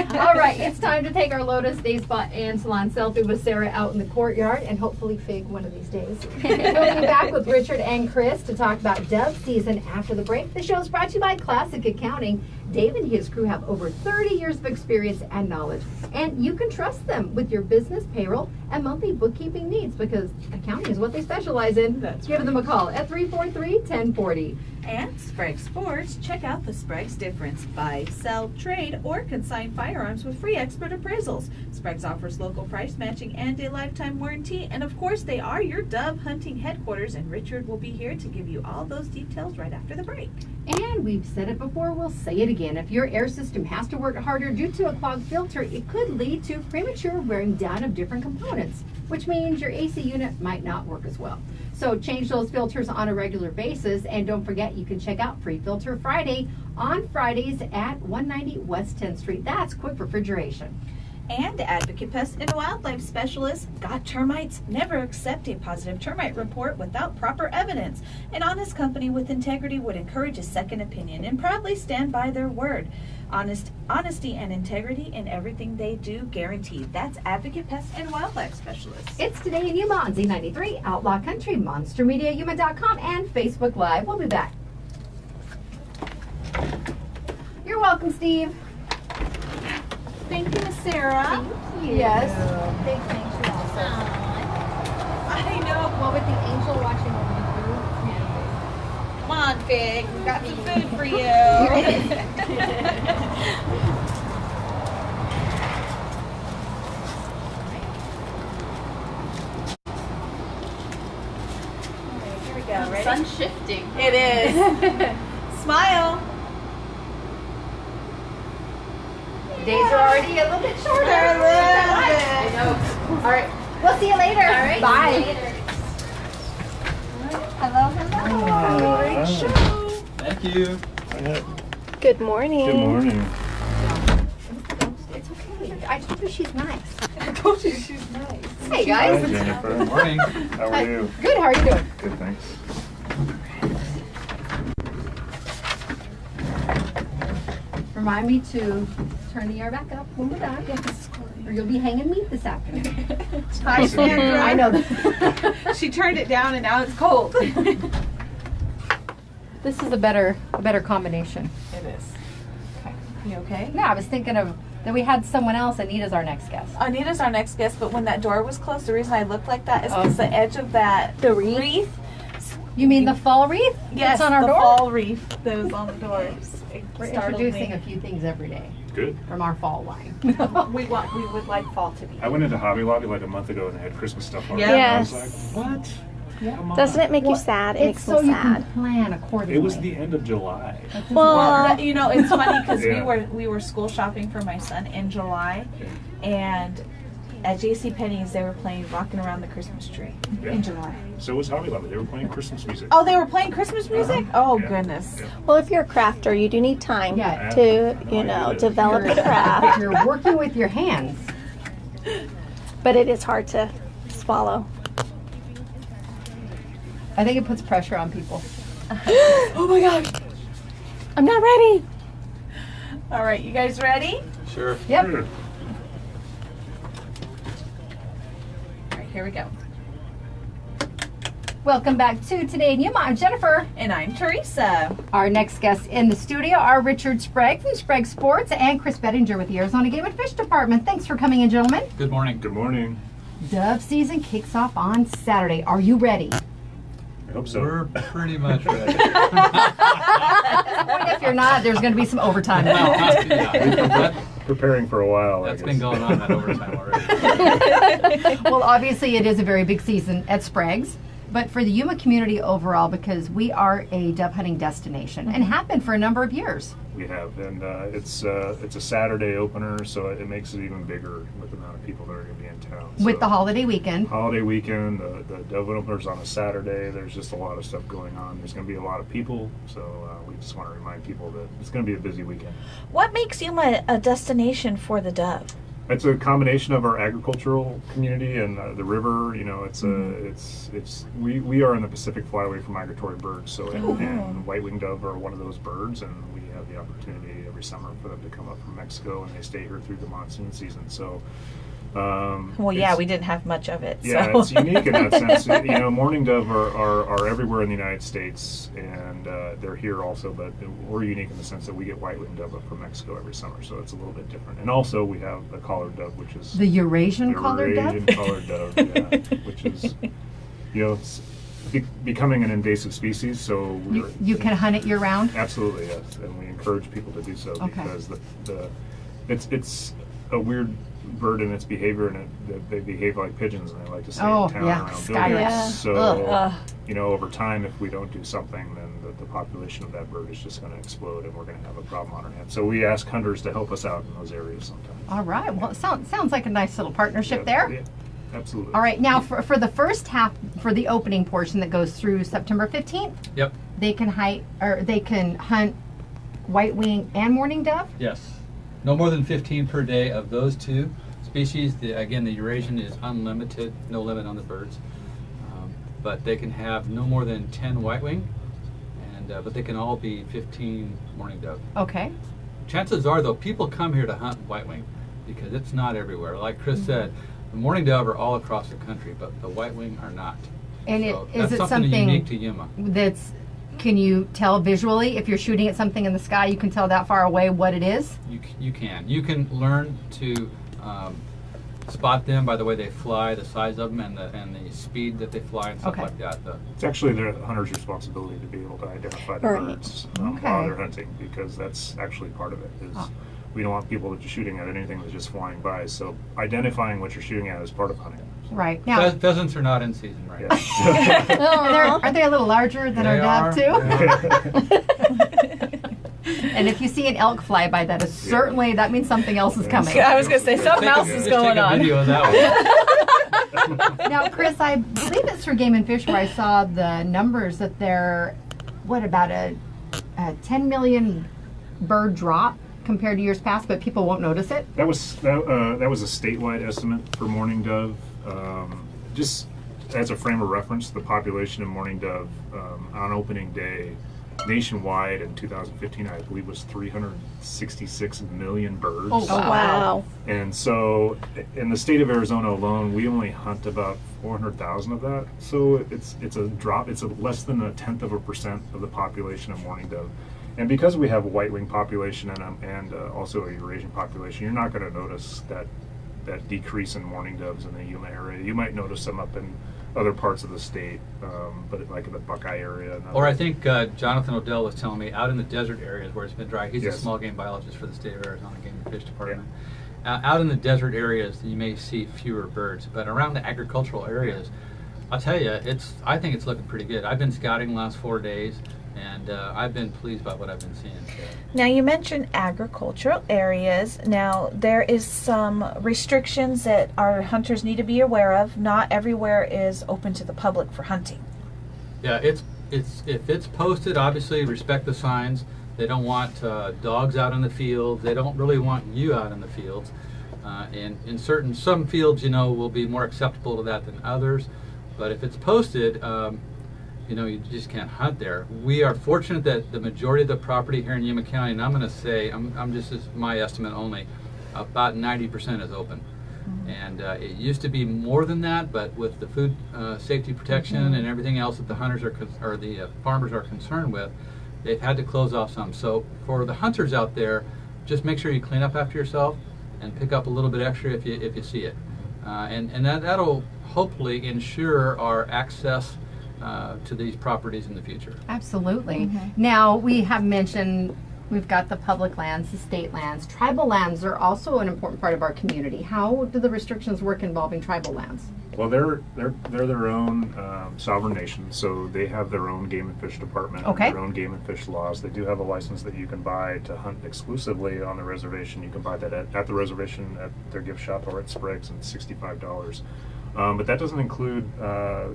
[SPEAKER 3] food.
[SPEAKER 2] All right, it's time to take our Lotus Day Spa and Salon selfie with Sarah out in the courtyard and hopefully Fig one of these days. We'll be back with Richard and Chris to talk about dove season after the break. The show is brought to you by Classic Accounting. Dave and his crew have over 30 years of experience and knowledge, and you can trust them with your business, payroll, and monthly bookkeeping needs because accounting is what they specialize in.
[SPEAKER 3] That's
[SPEAKER 2] Give them a call at 343-1040.
[SPEAKER 3] And Sprague Sports, check out the Sprague's difference. Buy, sell, trade, or consign firearms with free expert appraisals. Sprague's offers local price matching and a lifetime warranty. And of course, they are your dove hunting headquarters, and Richard will be here to give you all those details right after the break.
[SPEAKER 2] And we've said it before, we'll say it again. If your air system has to work harder due to a clogged filter, it could lead to premature wearing down of different components, which means your AC unit might not work as well. So change those filters on a regular basis, and don't forget you can check out Free Filter Friday on Fridays at 190 West 10th Street. That's quick refrigeration.
[SPEAKER 3] And Advocate Pest and Wildlife Specialist, got termites? Never accept a positive termite report without proper evidence. An honest company with integrity would encourage a second opinion and proudly stand by their word. Honesty and integrity in everything they do, guaranteed. That's Advocate Pest and Wildlife Specialist.
[SPEAKER 2] It's Today in Yuma on Z93, Outlaw Country, MonsterMediaYuma.com, and Facebook Live. We'll be back. You're welcome, Steve.
[SPEAKER 3] Thank you, Miss Sarah.
[SPEAKER 2] Yes. Big thanks you also.
[SPEAKER 3] I know.
[SPEAKER 2] Well, with the angel watching over the
[SPEAKER 3] Come on, Fig. We've got some food for you. Here we go. Ready?
[SPEAKER 4] Sun's shifting.
[SPEAKER 3] It is. Smile.
[SPEAKER 2] days are already a little bit shorter.
[SPEAKER 3] I
[SPEAKER 2] know. All right. We'll see you later.
[SPEAKER 4] All right.
[SPEAKER 2] Bye.
[SPEAKER 3] Hello, hello. Great show.
[SPEAKER 5] Thank you.
[SPEAKER 1] Good morning.
[SPEAKER 5] Good morning.
[SPEAKER 2] It's okay. I told her she's nice.
[SPEAKER 3] I told you she's nice.
[SPEAKER 2] Hey
[SPEAKER 5] Hi,
[SPEAKER 2] guys.
[SPEAKER 5] Jennifer. Good morning. How are you?
[SPEAKER 2] Good. How are you doing?
[SPEAKER 5] Good, thanks.
[SPEAKER 2] Remind me to turn the air back up when we're done. Or you'll be hanging meat this afternoon.
[SPEAKER 3] Hi, Sandra.
[SPEAKER 2] I know that.
[SPEAKER 3] She turned it down and now it's cold.
[SPEAKER 2] This is a better combination.
[SPEAKER 3] It is. Okay. You okay?
[SPEAKER 2] Yeah, I was thinking of that we had someone else. Anita's our next guest.
[SPEAKER 3] Anita's our next guest, but when that door was closed, the reason I looked like that is because the edge of that wreath.
[SPEAKER 2] You mean the fall wreath?
[SPEAKER 3] Yes,
[SPEAKER 2] that's on our
[SPEAKER 3] the
[SPEAKER 2] door.
[SPEAKER 3] fall wreath that is on the doors. It
[SPEAKER 2] We're
[SPEAKER 3] startled
[SPEAKER 2] introducing
[SPEAKER 3] me.
[SPEAKER 2] a few things every day
[SPEAKER 5] Good.
[SPEAKER 2] from our fall line.
[SPEAKER 3] We would like fall to be.
[SPEAKER 5] I went into Hobby Lobby like a month ago and they had Christmas stuff on.
[SPEAKER 3] Yeah.
[SPEAKER 5] I was
[SPEAKER 1] Yes.
[SPEAKER 5] like, what?
[SPEAKER 2] Yeah.
[SPEAKER 5] Come on.
[SPEAKER 1] Doesn't it make you
[SPEAKER 2] Well,
[SPEAKER 1] sad? It
[SPEAKER 2] it's
[SPEAKER 1] makes
[SPEAKER 2] so
[SPEAKER 1] me
[SPEAKER 2] you
[SPEAKER 1] sad.
[SPEAKER 2] can plan accordingly.
[SPEAKER 5] It was the end of July.
[SPEAKER 3] Well,
[SPEAKER 1] Well,
[SPEAKER 3] you know, it's funny because
[SPEAKER 5] Yeah.
[SPEAKER 3] we were school shopping for my son in July, and at JCPenney's they were playing "Rocking Around the Christmas Tree"
[SPEAKER 5] Yeah.
[SPEAKER 3] in July.
[SPEAKER 5] So was Hobby Lobby. They were playing Christmas music.
[SPEAKER 3] Oh, they were playing Christmas music? Oh
[SPEAKER 5] Yeah.
[SPEAKER 3] goodness.
[SPEAKER 5] Yeah.
[SPEAKER 1] well, if you're a crafter, you do need time
[SPEAKER 2] Yeah.
[SPEAKER 1] to,
[SPEAKER 5] I
[SPEAKER 1] you
[SPEAKER 5] know, I
[SPEAKER 1] know,
[SPEAKER 5] do that.
[SPEAKER 1] develop a craft.
[SPEAKER 2] You're working with your hands.
[SPEAKER 1] But it is hard to swallow.
[SPEAKER 2] I think it puts pressure on people.
[SPEAKER 3] Oh my gosh.
[SPEAKER 1] I'm not ready.
[SPEAKER 3] All right, you guys ready?
[SPEAKER 5] Sure.
[SPEAKER 2] Yep.
[SPEAKER 5] Sure.
[SPEAKER 3] All right, here we go.
[SPEAKER 2] Welcome back to Today in Yuma. I'm Jennifer.
[SPEAKER 3] And I'm Teresa.
[SPEAKER 2] Our next guests in the studio are Richard Sprague from Sprague Sports and Chris Bedinger with the Arizona Game and Fish Department. Thanks for coming in, gentlemen.
[SPEAKER 6] Good morning.
[SPEAKER 5] Good morning.
[SPEAKER 2] Dove season kicks off on Saturday. Are you ready?
[SPEAKER 5] I hope so.
[SPEAKER 6] We're pretty much ready.
[SPEAKER 2] If you're not, there's going to be some overtime.
[SPEAKER 6] Well, that,
[SPEAKER 5] Preparing for a while.
[SPEAKER 6] that's
[SPEAKER 5] I
[SPEAKER 6] been
[SPEAKER 5] guess.
[SPEAKER 6] going on that overtime already.
[SPEAKER 2] Well, obviously, it is a very big season at Sprague's, but for the Yuma community overall, because we are a dove hunting destination and have been for a number of years.
[SPEAKER 5] We have, and it's a Saturday opener, so it makes it even bigger with the amount of people that are going to be in town.
[SPEAKER 2] With
[SPEAKER 5] So,
[SPEAKER 2] the holiday weekend.
[SPEAKER 5] holiday weekend, the dove opener's on a Saturday. There's just a lot of stuff going on. There's going to be a lot of people, so we just want to remind people that it's going to be a busy weekend.
[SPEAKER 3] What makes Yuma a destination for the dove?
[SPEAKER 5] It's a combination of our agricultural community and the river. You know, we are in the Pacific flyway for migratory birds. So and white-winged dove are one of those birds, and we have the opportunity every summer for them to come up from Mexico, and they stay here through the monsoon season. So.
[SPEAKER 3] Well, yeah,
[SPEAKER 5] it's-
[SPEAKER 3] we didn't have much of it.
[SPEAKER 5] Yeah,
[SPEAKER 3] so.
[SPEAKER 5] it's unique in that sense. You know, mourning dove are everywhere in the United States, and they're here also. But we're unique in the sense that we get white-winged dove up from Mexico every summer, so it's a little bit different. And also, we have the collared dove, which is
[SPEAKER 2] The Eurasian collared dove?
[SPEAKER 5] Eurasian collared dove, yeah, which is, you know, becoming an invasive species, so
[SPEAKER 2] You can hunt it year round?
[SPEAKER 5] absolutely, yes, and we encourage people to do so
[SPEAKER 2] Okay.
[SPEAKER 5] because it's a weird bird in its behavior, and they behave like pigeons, and they like to stay
[SPEAKER 2] Oh,
[SPEAKER 5] in town
[SPEAKER 2] yeah,
[SPEAKER 5] around
[SPEAKER 2] sky
[SPEAKER 5] buildings.
[SPEAKER 1] rats.
[SPEAKER 5] So
[SPEAKER 1] Ugh.
[SPEAKER 5] over time, if we don't do something, then the population of that bird is just going to explode, and we're going to have a problem on our hands. So we ask hunters to help us out in those areas sometimes.
[SPEAKER 2] All right. Well, it sounds like a nice little partnership
[SPEAKER 5] Yeah,
[SPEAKER 2] there.
[SPEAKER 5] yeah, absolutely.
[SPEAKER 2] All right. Now, for the first half, for the opening portion that goes through September 15th,
[SPEAKER 6] Yep.
[SPEAKER 2] they can hunt white wing and mourning dove.
[SPEAKER 6] Yes. No more than 15 per day of those two species. Again, the Eurasian is unlimited, no limit on the birds. But they can have no more than 10 white wing, but they can all be 15 mourning dove.
[SPEAKER 2] Okay.
[SPEAKER 6] Chances are, though, people come here to hunt white wing because it's not everywhere. Like Chris said, the mourning dove are all across the country, but the white wing are not.
[SPEAKER 2] And
[SPEAKER 6] So
[SPEAKER 2] is
[SPEAKER 6] that's
[SPEAKER 2] it
[SPEAKER 6] something
[SPEAKER 2] something
[SPEAKER 6] unique to Yuma.
[SPEAKER 2] can you tell visually if you're shooting at something in the sky? You can tell that far away what it is.
[SPEAKER 6] You can learn to spot them by the way they fly, the size of them, and the speed that they fly and stuff
[SPEAKER 2] Okay.
[SPEAKER 6] like that.
[SPEAKER 5] It's actually the hunter's responsibility to be able to identify the
[SPEAKER 1] Right.
[SPEAKER 5] birds
[SPEAKER 2] Okay.
[SPEAKER 5] while they're hunting, because that's actually part of it. We don't want people just shooting at anything that's just flying by. So identifying what you're shooting at is part of hunting.
[SPEAKER 2] Right now,
[SPEAKER 6] Pheasants are not in season right now.
[SPEAKER 5] Yeah.
[SPEAKER 2] are they a little larger than our
[SPEAKER 6] They
[SPEAKER 2] dove
[SPEAKER 6] are.
[SPEAKER 2] too? And if you see an elk fly by, that is certainly that means something else is coming.
[SPEAKER 3] I was gonna say something else is going
[SPEAKER 6] Take a
[SPEAKER 3] on.
[SPEAKER 6] video of that one.
[SPEAKER 2] Now, Chris, I believe it's for Game and Fish where I saw the numbers that they're about a 10 million bird drop compared to years past, but people won't notice it.
[SPEAKER 5] That was a statewide estimate for mourning dove. Just as a frame of reference, the population of mourning dove on opening day nationwide in 2015, I believe, was 366 million birds.
[SPEAKER 2] Oh, wow.
[SPEAKER 1] Wow.
[SPEAKER 5] And so, in the state of Arizona alone, we only hunt about 400,000 of that. So it's a drop. It's less than 0.1% of the population of mourning dove. And because we have a white wing population and also a Eurasian population, you're not going to notice that decrease in mourning doves in the Yuma area. You might notice them up in other parts of the state, but like in the Buckeye area. And
[SPEAKER 6] Or I think Jonathan Odell was telling me out in the desert areas where it's been dry. He's a
[SPEAKER 5] Yes.
[SPEAKER 6] small game biologist for the state of Arizona Game and Fish Department. Out in the desert areas, you may see fewer birds, but around the agricultural areas, I'll tell you, I think it's looking pretty good. I've been scouting the last 4 days, and I've been pleased by what I've been seeing. So.
[SPEAKER 3] Now you mentioned agricultural areas. Now there is some restrictions that our hunters need to be aware of. Not everywhere is open to the public for hunting.
[SPEAKER 6] Yeah, if it's posted, obviously respect the signs. They don't want dogs out in the fields. They don't really want you out in the fields. And in some fields, will be more acceptable to that than others. But if it's posted, you just can't hunt there. We are fortunate that the majority of the property here in Yuma County, and I'm going to say, this is my estimate only, about 90% is open. And it used to be more than that, but with the food safety protection and everything else that the hunters or the farmers are concerned with, they've had to close off some. So for the hunters out there, just make sure you clean up after yourself and pick up a little bit extra if you see it. And that'll hopefully ensure our access to these properties in the future.
[SPEAKER 2] Absolutely. Now, we have mentioned we've got the public lands, the state lands. Tribal lands are also an important part of our community. How do the restrictions work involving tribal lands?
[SPEAKER 5] Well, they're their own sovereign nation, so they have their own game and fish department,
[SPEAKER 2] Okay.
[SPEAKER 5] and their own game and fish laws. They do have a license that you can buy to hunt exclusively on the reservation. You can buy that at the reservation at their gift shop or at Sprague's, and it's $65. But that doesn't include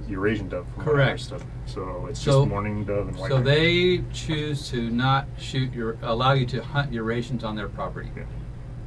[SPEAKER 5] Eurasian dove. From what I
[SPEAKER 6] Correct.
[SPEAKER 5] understood. So it's just mourning dove and white.
[SPEAKER 6] So
[SPEAKER 5] wing.
[SPEAKER 6] they choose to not allow you to hunt Eurasians on their property.
[SPEAKER 5] Yeah.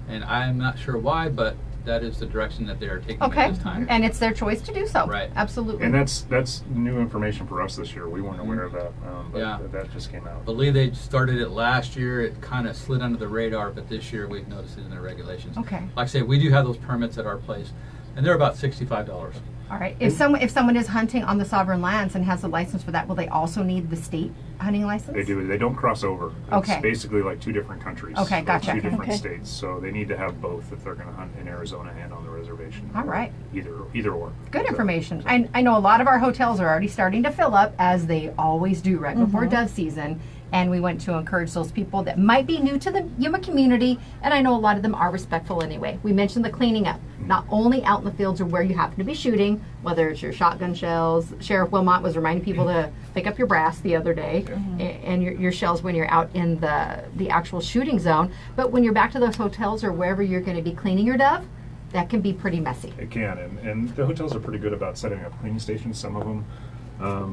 [SPEAKER 6] And I'm not sure why, but that is the direction that they are taking
[SPEAKER 2] Okay.
[SPEAKER 6] at this time.
[SPEAKER 2] And it's their choice to do so.
[SPEAKER 6] Right.
[SPEAKER 2] Absolutely.
[SPEAKER 5] And that's new information for us this year. We weren't aware of that, but
[SPEAKER 6] Yeah.
[SPEAKER 5] that just came out.
[SPEAKER 6] I believe they started it last year. It kind of slid under the radar, but this year we've noticed it in their regulations.
[SPEAKER 2] Okay.
[SPEAKER 6] Like I say, we do have those permits at our place, and they're about $65.
[SPEAKER 2] All right. If someone is hunting on the sovereign lands and has a license for that, will they also need the state hunting license?
[SPEAKER 5] They do. They don't cross over.
[SPEAKER 2] Okay.
[SPEAKER 5] It's basically like two different countries.
[SPEAKER 2] Okay,
[SPEAKER 5] or
[SPEAKER 2] gotcha.
[SPEAKER 5] Two different
[SPEAKER 1] Okay.
[SPEAKER 5] states. So they need to have both if they're going to hunt in Arizona and on the reservation.
[SPEAKER 2] All right.
[SPEAKER 5] Either or.
[SPEAKER 2] Good
[SPEAKER 5] So-
[SPEAKER 2] information. I know a lot of our hotels are already starting to fill up, as they always do right before dove season. And we want to encourage those people that might be new to the Yuma community, and I know a lot of them are respectful anyway. We mentioned the cleaning up, not only out in the fields or where you happen to be shooting, whether it's your shotgun shells. Sheriff Wilmot was reminding people to pick up your brass the other day, and your shells when you're out in the actual shooting zone. But when you're back to those hotels or wherever you're going to be cleaning your dove, that can be pretty messy.
[SPEAKER 5] It can, and the hotels are pretty good about setting up cleaning stations, some of them.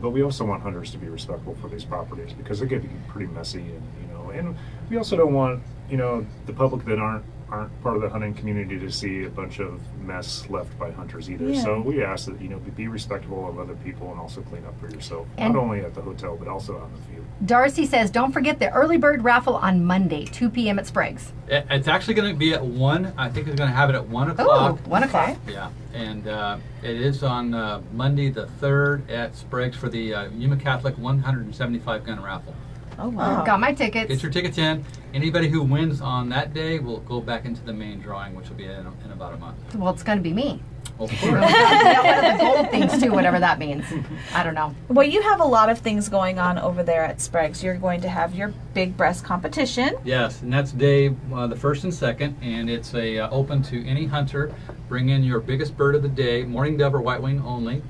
[SPEAKER 5] But we also want hunters to be respectful for these properties because they get to be pretty messy, and we also don't want the public that aren't part of the hunting community to see a bunch of mess left by hunters either.
[SPEAKER 3] Yeah.
[SPEAKER 5] So we ask that be respectful of other people and also clean up for yourself,
[SPEAKER 2] And-
[SPEAKER 5] not only at the hotel but also out in the field.
[SPEAKER 2] Darcy says, don't forget the early bird raffle on Monday, 2 p.m. at Sprague's.
[SPEAKER 6] It's actually going to be at 1. I think it's going to have it at 1 o'clock.
[SPEAKER 2] 1 o'clock.
[SPEAKER 6] Yeah, and it is on Monday the 3rd at Sprague's for the Yuma Catholic 175 gun raffle.
[SPEAKER 3] Oh, wow.
[SPEAKER 2] Got my tickets.
[SPEAKER 6] Get your tickets in. Anybody who wins on that day will go back into the main drawing, which will be in about a month.
[SPEAKER 2] Well, it's going to be me.
[SPEAKER 6] Of course.
[SPEAKER 2] Yeah, one of the gold things too, whatever that means. I don't know.
[SPEAKER 3] Well, you have a lot of things going on over there at Sprague's. You're going to have your big breast competition.
[SPEAKER 6] Yes, and that's day the 1st and 2nd, and it's open to any hunter. Bring in your biggest bird of the day, morning dove or white wing only,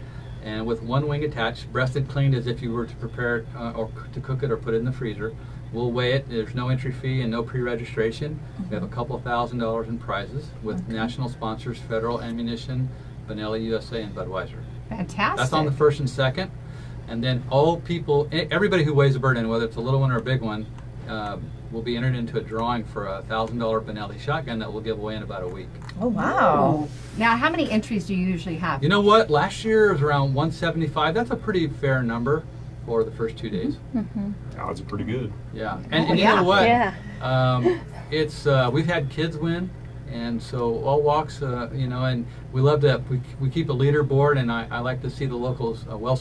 [SPEAKER 6] and with one wing attached, breasted cleaned as if you were to prepare it or to cook it or put it in the freezer. We'll weigh it. There's no entry fee and no pre-registration. We have a couple of $1,000s in prizes with national sponsors, Federal Ammunition, Benelli USA, and Budweiser.
[SPEAKER 2] Fantastic.
[SPEAKER 6] That's on the 1st and 2nd. And then all people, everybody who weighs a bird in, whether it's a little one or a big one, will be entered into a drawing for a $1,000 Benelli shotgun that we'll give away in about a week.
[SPEAKER 3] Oh, wow.
[SPEAKER 2] Now, how many entries do you usually have?
[SPEAKER 6] You know what? Last year it was around 175. That's a pretty fair number for the first 2 days.
[SPEAKER 5] Odds are pretty good.
[SPEAKER 6] Yeah. And you
[SPEAKER 2] yeah.
[SPEAKER 6] know what?
[SPEAKER 1] Yeah.
[SPEAKER 6] It's we've had kids win, and so all walks, and we love to, we keep a leaderboard, and I like to see the locals well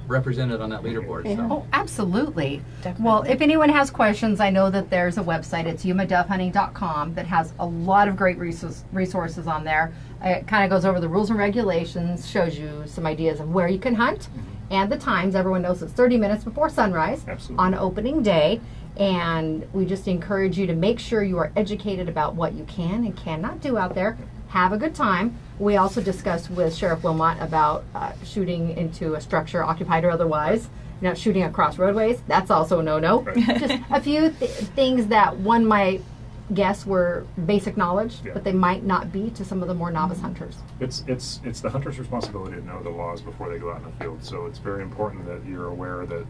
[SPEAKER 6] represented on that leaderboard.
[SPEAKER 1] Yeah.
[SPEAKER 6] So.
[SPEAKER 2] Oh, absolutely.
[SPEAKER 3] Definitely.
[SPEAKER 2] Well, if anyone has questions, I know that there's a website. It's yumadovehunting.com that has a lot of great resources on there. It kind of goes over the rules and regulations, shows you some ideas of where you can hunt and the times. Everyone knows it's 30 minutes before sunrise
[SPEAKER 5] Absolutely.
[SPEAKER 2] on opening day. And we just encourage you to make sure you are educated about what you can and cannot do out there. Have a good time. We also discussed with Sheriff Wilmot about shooting into a structure, occupied or otherwise. Shooting across roadways, that's also a no-no.
[SPEAKER 5] Right.
[SPEAKER 2] Just a few things that one might guess were basic knowledge,
[SPEAKER 5] Yeah.
[SPEAKER 2] but they might not be to some of the more novice hunters.
[SPEAKER 5] It's the hunter's responsibility to know the laws before they go out in the field. So it's very important that you're aware that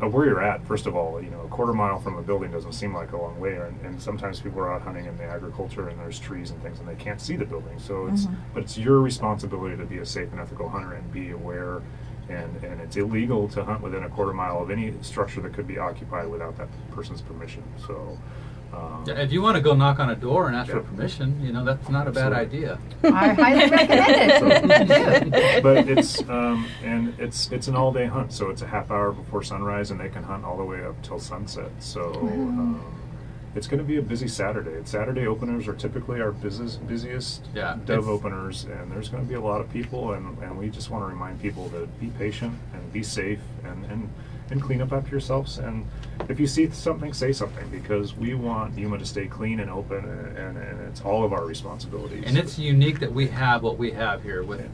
[SPEAKER 5] of where you're at. First of all, a quarter mile from a building doesn't seem like a long way, and sometimes people are out hunting in the agriculture and there's trees and things and they can't see the building. So but it's your responsibility to be a safe and ethical hunter and be aware. And it's illegal to hunt within a quarter mile of any structure that could be occupied without that person's permission. So.
[SPEAKER 6] Yeah, if you want to go knock on a door and ask for
[SPEAKER 5] Yeah.
[SPEAKER 6] permission, that's not a bad idea.
[SPEAKER 2] I highly recommend it.
[SPEAKER 5] But it's an all-day hunt, so it's a half hour before sunrise, and they can hunt all the way up till sunset. So it's going to be a busy Saturday. Saturday openers are typically our busiest
[SPEAKER 6] Yeah,
[SPEAKER 5] dove
[SPEAKER 6] it's-
[SPEAKER 5] openers, and there's going to be a lot of people, and we just want to remind people to be patient and be safe and clean up after yourselves. And if you see something, say something, because we want Yuma to stay clean and open, and it's all of our responsibilities.
[SPEAKER 6] And it's unique that we have what we have here with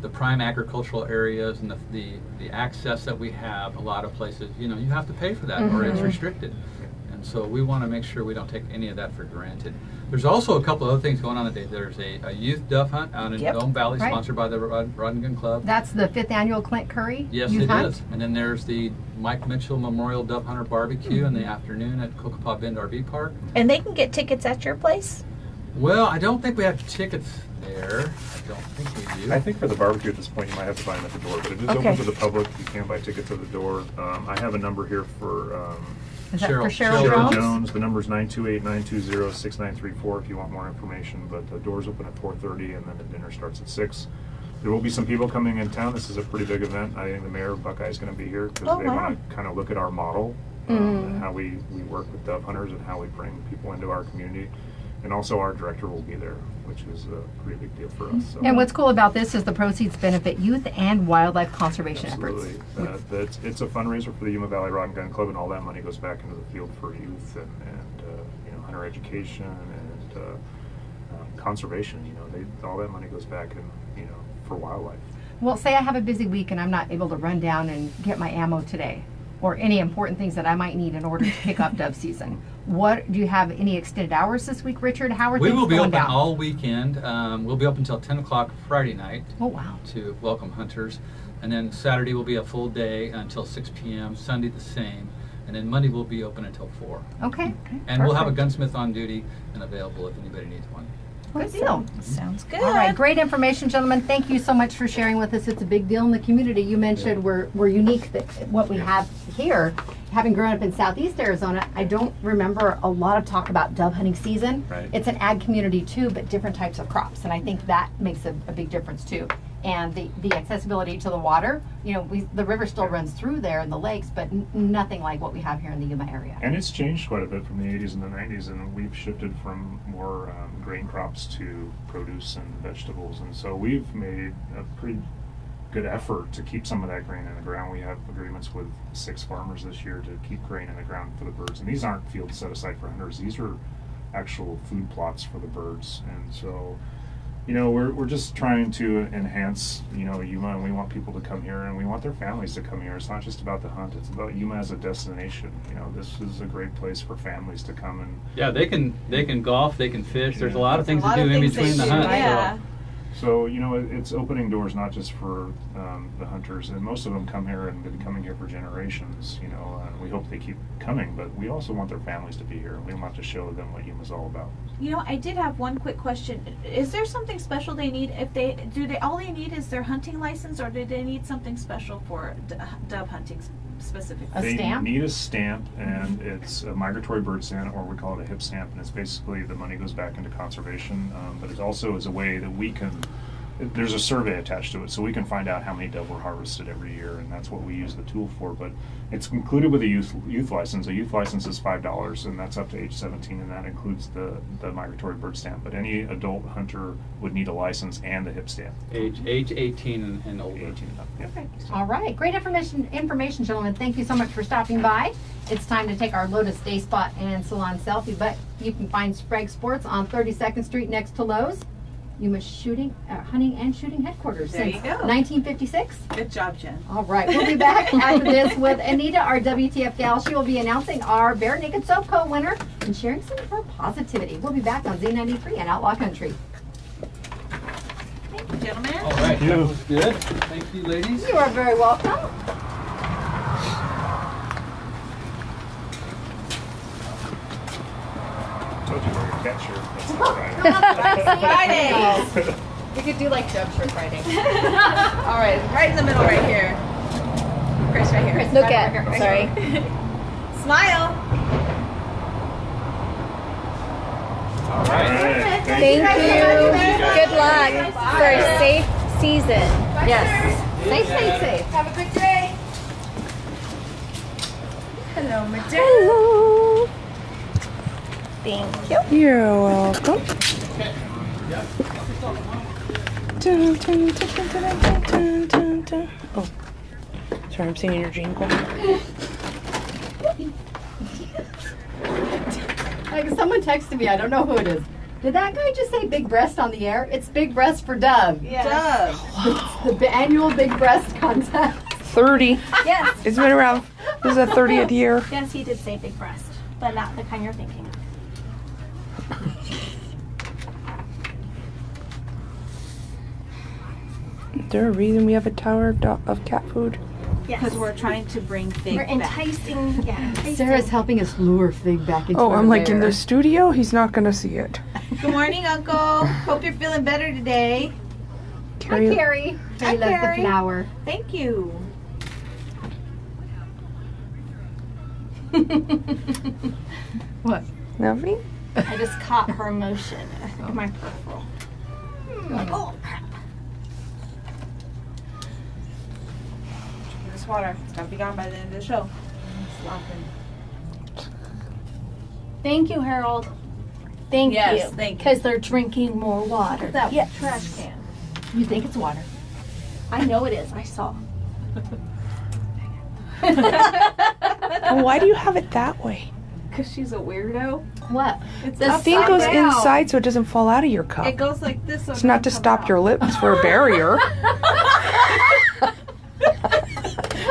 [SPEAKER 6] the prime agricultural areas and the access that we have. A lot of places, you have to pay for that or it's restricted. And so we want to make sure we don't take any of that for granted. There's also a couple of other things going on today. There's a youth dove hunt out in
[SPEAKER 3] Yep.
[SPEAKER 6] Dome Valley,
[SPEAKER 2] Right.
[SPEAKER 6] sponsored by the Rod and Gun Club.
[SPEAKER 2] That's the 5th annual Clint Curry
[SPEAKER 6] Yes,
[SPEAKER 2] Youth
[SPEAKER 6] it
[SPEAKER 2] Hunt.
[SPEAKER 6] is. And then there's the Mike Mitchell Memorial Dove Hunter Barbecue in the afternoon at Kokopaw Bend RV Park.
[SPEAKER 3] And they can get tickets at your place?
[SPEAKER 6] Well, I don't think we have tickets there. I don't think we do.
[SPEAKER 5] I think for the barbecue at this point, you might have to buy them at the door, but it is
[SPEAKER 3] Okay.
[SPEAKER 5] open to the public. You can buy tickets at the door. I have a number here for
[SPEAKER 2] Is that for
[SPEAKER 6] Cheryl
[SPEAKER 2] Cheryl
[SPEAKER 5] Cheryl
[SPEAKER 2] Jones?
[SPEAKER 5] Jones. The number is 928-920-6934 if you want more information, but the doors open at 4:30 and then the dinner starts at 6. There will be some people coming in town. This is a pretty big event. I think the mayor of Buckeye is going to be here because
[SPEAKER 3] Oh,
[SPEAKER 5] they
[SPEAKER 3] wow.
[SPEAKER 5] want to kind of look at our model, and how we work with dove hunters and how we bring people into our community. And also our director will be there, which is a pretty big deal for us. So.
[SPEAKER 2] And what's cool about this is the proceeds benefit youth and wildlife conservation
[SPEAKER 5] Absolutely.
[SPEAKER 2] efforts.
[SPEAKER 5] It's a fundraiser for the Yuma Valley Rod and Gun Club, and all that money goes back into the field for youth and hunter education and conservation. All that money goes back in for wildlife.
[SPEAKER 2] Well, say I have a busy week and I'm not able to run down and get my ammo today, or any important things that I might need in order to pick up dove season. What do you have any extended hours this week, Richard? How are
[SPEAKER 6] We
[SPEAKER 2] things
[SPEAKER 6] will be
[SPEAKER 2] going
[SPEAKER 6] open
[SPEAKER 2] down?
[SPEAKER 6] all weekend. We'll be open until 10 o'clock Friday night
[SPEAKER 2] Oh wow.
[SPEAKER 6] to welcome hunters. And then Saturday will be a full day until 6 p.m. Sunday the same. And then Monday will be open until 4.
[SPEAKER 2] Okay.
[SPEAKER 6] And we'll have a
[SPEAKER 2] Perfect.
[SPEAKER 6] gunsmith on duty and available if anybody needs one.
[SPEAKER 2] Good deal.
[SPEAKER 3] Sounds good.
[SPEAKER 2] All right, great information, gentlemen. Thank you so much for sharing with us. It's a big deal in the community. You mentioned we're unique that what we have here. Having grown up in Southeast Arizona, I don't remember a lot of talk about dove hunting season.
[SPEAKER 5] Right.
[SPEAKER 2] It's an ag community too, but different types of crops, and I think that makes a big difference too. And the accessibility to the water, the river still runs through there and the lakes, but nothing like what we have here in the Yuma area.
[SPEAKER 5] And it's changed quite a bit from the 80s and the 90s, and we've shifted from more grain crops to produce and vegetables. And so we've made a pretty good effort to keep some of that grain in the ground. We have agreements with 6 farmers this year to keep grain in the ground for the birds. And these aren't fields set aside for hunters. These are actual food plots for the birds. And so, we're just trying to enhance, Yuma, and we want people to come here and we want their families to come here. It's not just about the hunt, it's about Yuma as a destination. This is a great place for families to come and
[SPEAKER 6] Yeah, they can golf, they can fish. There's a lot of
[SPEAKER 3] There's
[SPEAKER 6] things
[SPEAKER 3] a lot
[SPEAKER 6] to do
[SPEAKER 3] of
[SPEAKER 6] in
[SPEAKER 3] things
[SPEAKER 6] between
[SPEAKER 3] they
[SPEAKER 6] the
[SPEAKER 3] do,
[SPEAKER 6] hunt.
[SPEAKER 3] yeah.
[SPEAKER 5] so, it's opening doors not just for the hunters, and most of them come here and been coming here for generations, and we hope they keep coming, but we also want their families to be here, and we want to show them what Yuma's all about.
[SPEAKER 3] I did have one quick question. Is there something special they need? All they need is their hunting license, or do they need something special for dove hunting specifically?
[SPEAKER 2] A
[SPEAKER 5] They
[SPEAKER 2] stamp?
[SPEAKER 5] need a stamp, and it's a migratory bird stamp, or we call it a hip stamp, and it's basically the money goes back into conservation, but it also is a way that we can, there's a survey attached to it, so we can find out how many dove were harvested every year, and that's what we use the tool for. But it's included with a youth license. A youth license is $5, and that's up to age 17, and that includes the migratory bird stamp. But any adult hunter would need a license and the hip stamp.
[SPEAKER 6] Age 18 and older.
[SPEAKER 5] 18 and up. Yeah.
[SPEAKER 2] All right, great information, gentlemen. Thank you so much for stopping by. It's time to take our Lotus Day Spot and Salon selfie, but you can find Sprague Sports on 32nd Street next to Lowe's. Yuma hunting and shooting headquarters
[SPEAKER 3] There
[SPEAKER 2] since
[SPEAKER 3] you go.
[SPEAKER 2] 1956.
[SPEAKER 3] Good job, Jen.
[SPEAKER 2] All right, we'll be back after this with Anita, our WTF gal. She will be announcing our Bare Naked Soap Co winner and sharing some of her positivity. We'll be back on Z93 and Outlaw Country.
[SPEAKER 3] Thank you, gentlemen.
[SPEAKER 6] All right, that was good. Thank you, ladies.
[SPEAKER 2] You are very welcome.
[SPEAKER 5] Told you we're a cat shirt. That's all right.
[SPEAKER 3] Fridays.
[SPEAKER 2] We could do like Dove Shirt Friday.
[SPEAKER 3] All right, right in the middle right here. Chris, right here.
[SPEAKER 1] Look at, sorry.
[SPEAKER 3] Smile.
[SPEAKER 5] All right.
[SPEAKER 1] Thank you. Good luck for a safe season.
[SPEAKER 2] Yes. Safe.
[SPEAKER 3] Have a good day. Hello, madam.
[SPEAKER 1] Hello. Thank you.
[SPEAKER 7] You're welcome. Dun, dun, dun, dun, dun, dun, dun, dun. Oh, sorry, I'm singing your jingle.
[SPEAKER 2] Like someone texted me, I don't know who it is. Did that guy just say big breast on the air? It's Big Breast for Dove.
[SPEAKER 3] Dove.
[SPEAKER 2] It's the annual Big Breast contest.
[SPEAKER 7] 30.
[SPEAKER 1] Yes.
[SPEAKER 7] It's been around. This is the 30th year.
[SPEAKER 1] Yes, he did say big breast, but not the kind you're thinking of.
[SPEAKER 7] Is there a reason we have a tower of cat food?
[SPEAKER 1] Yes.
[SPEAKER 3] Because we're trying to bring Fig
[SPEAKER 1] We're
[SPEAKER 3] back.
[SPEAKER 1] enticing, enticing.
[SPEAKER 2] Sarah's helping us lure Fig back into
[SPEAKER 7] Oh,
[SPEAKER 2] our
[SPEAKER 7] I'm like in
[SPEAKER 2] lair.
[SPEAKER 7] the studio. He's not gonna see it.
[SPEAKER 3] Good morning, Uncle. Hope you're feeling better today.
[SPEAKER 2] Hi,
[SPEAKER 7] Carrie,
[SPEAKER 2] Carrie. Carrie loves the
[SPEAKER 3] Carrie.
[SPEAKER 2] flower.
[SPEAKER 3] Thank you.
[SPEAKER 2] What?
[SPEAKER 7] nothing.
[SPEAKER 1] I just caught her emotion in my peripheral. Oh, crap.
[SPEAKER 3] this water. It's gotta be gone by the end of the show.
[SPEAKER 1] Thank you, Harold. Thank
[SPEAKER 3] Yes,
[SPEAKER 1] you.
[SPEAKER 3] thank you.
[SPEAKER 1] Because they're drinking more water.
[SPEAKER 3] That
[SPEAKER 1] Yes.
[SPEAKER 3] trash can.
[SPEAKER 2] You think it's water?
[SPEAKER 1] I know it is. I saw.
[SPEAKER 7] Well, why do you have it that way?
[SPEAKER 3] Because she's a weirdo.
[SPEAKER 2] What?
[SPEAKER 3] It's
[SPEAKER 7] The thing
[SPEAKER 3] upside
[SPEAKER 7] goes
[SPEAKER 3] down.
[SPEAKER 7] inside so it doesn't fall out of your cup.
[SPEAKER 3] It goes like this. So
[SPEAKER 7] It's not to stop your lips for a barrier.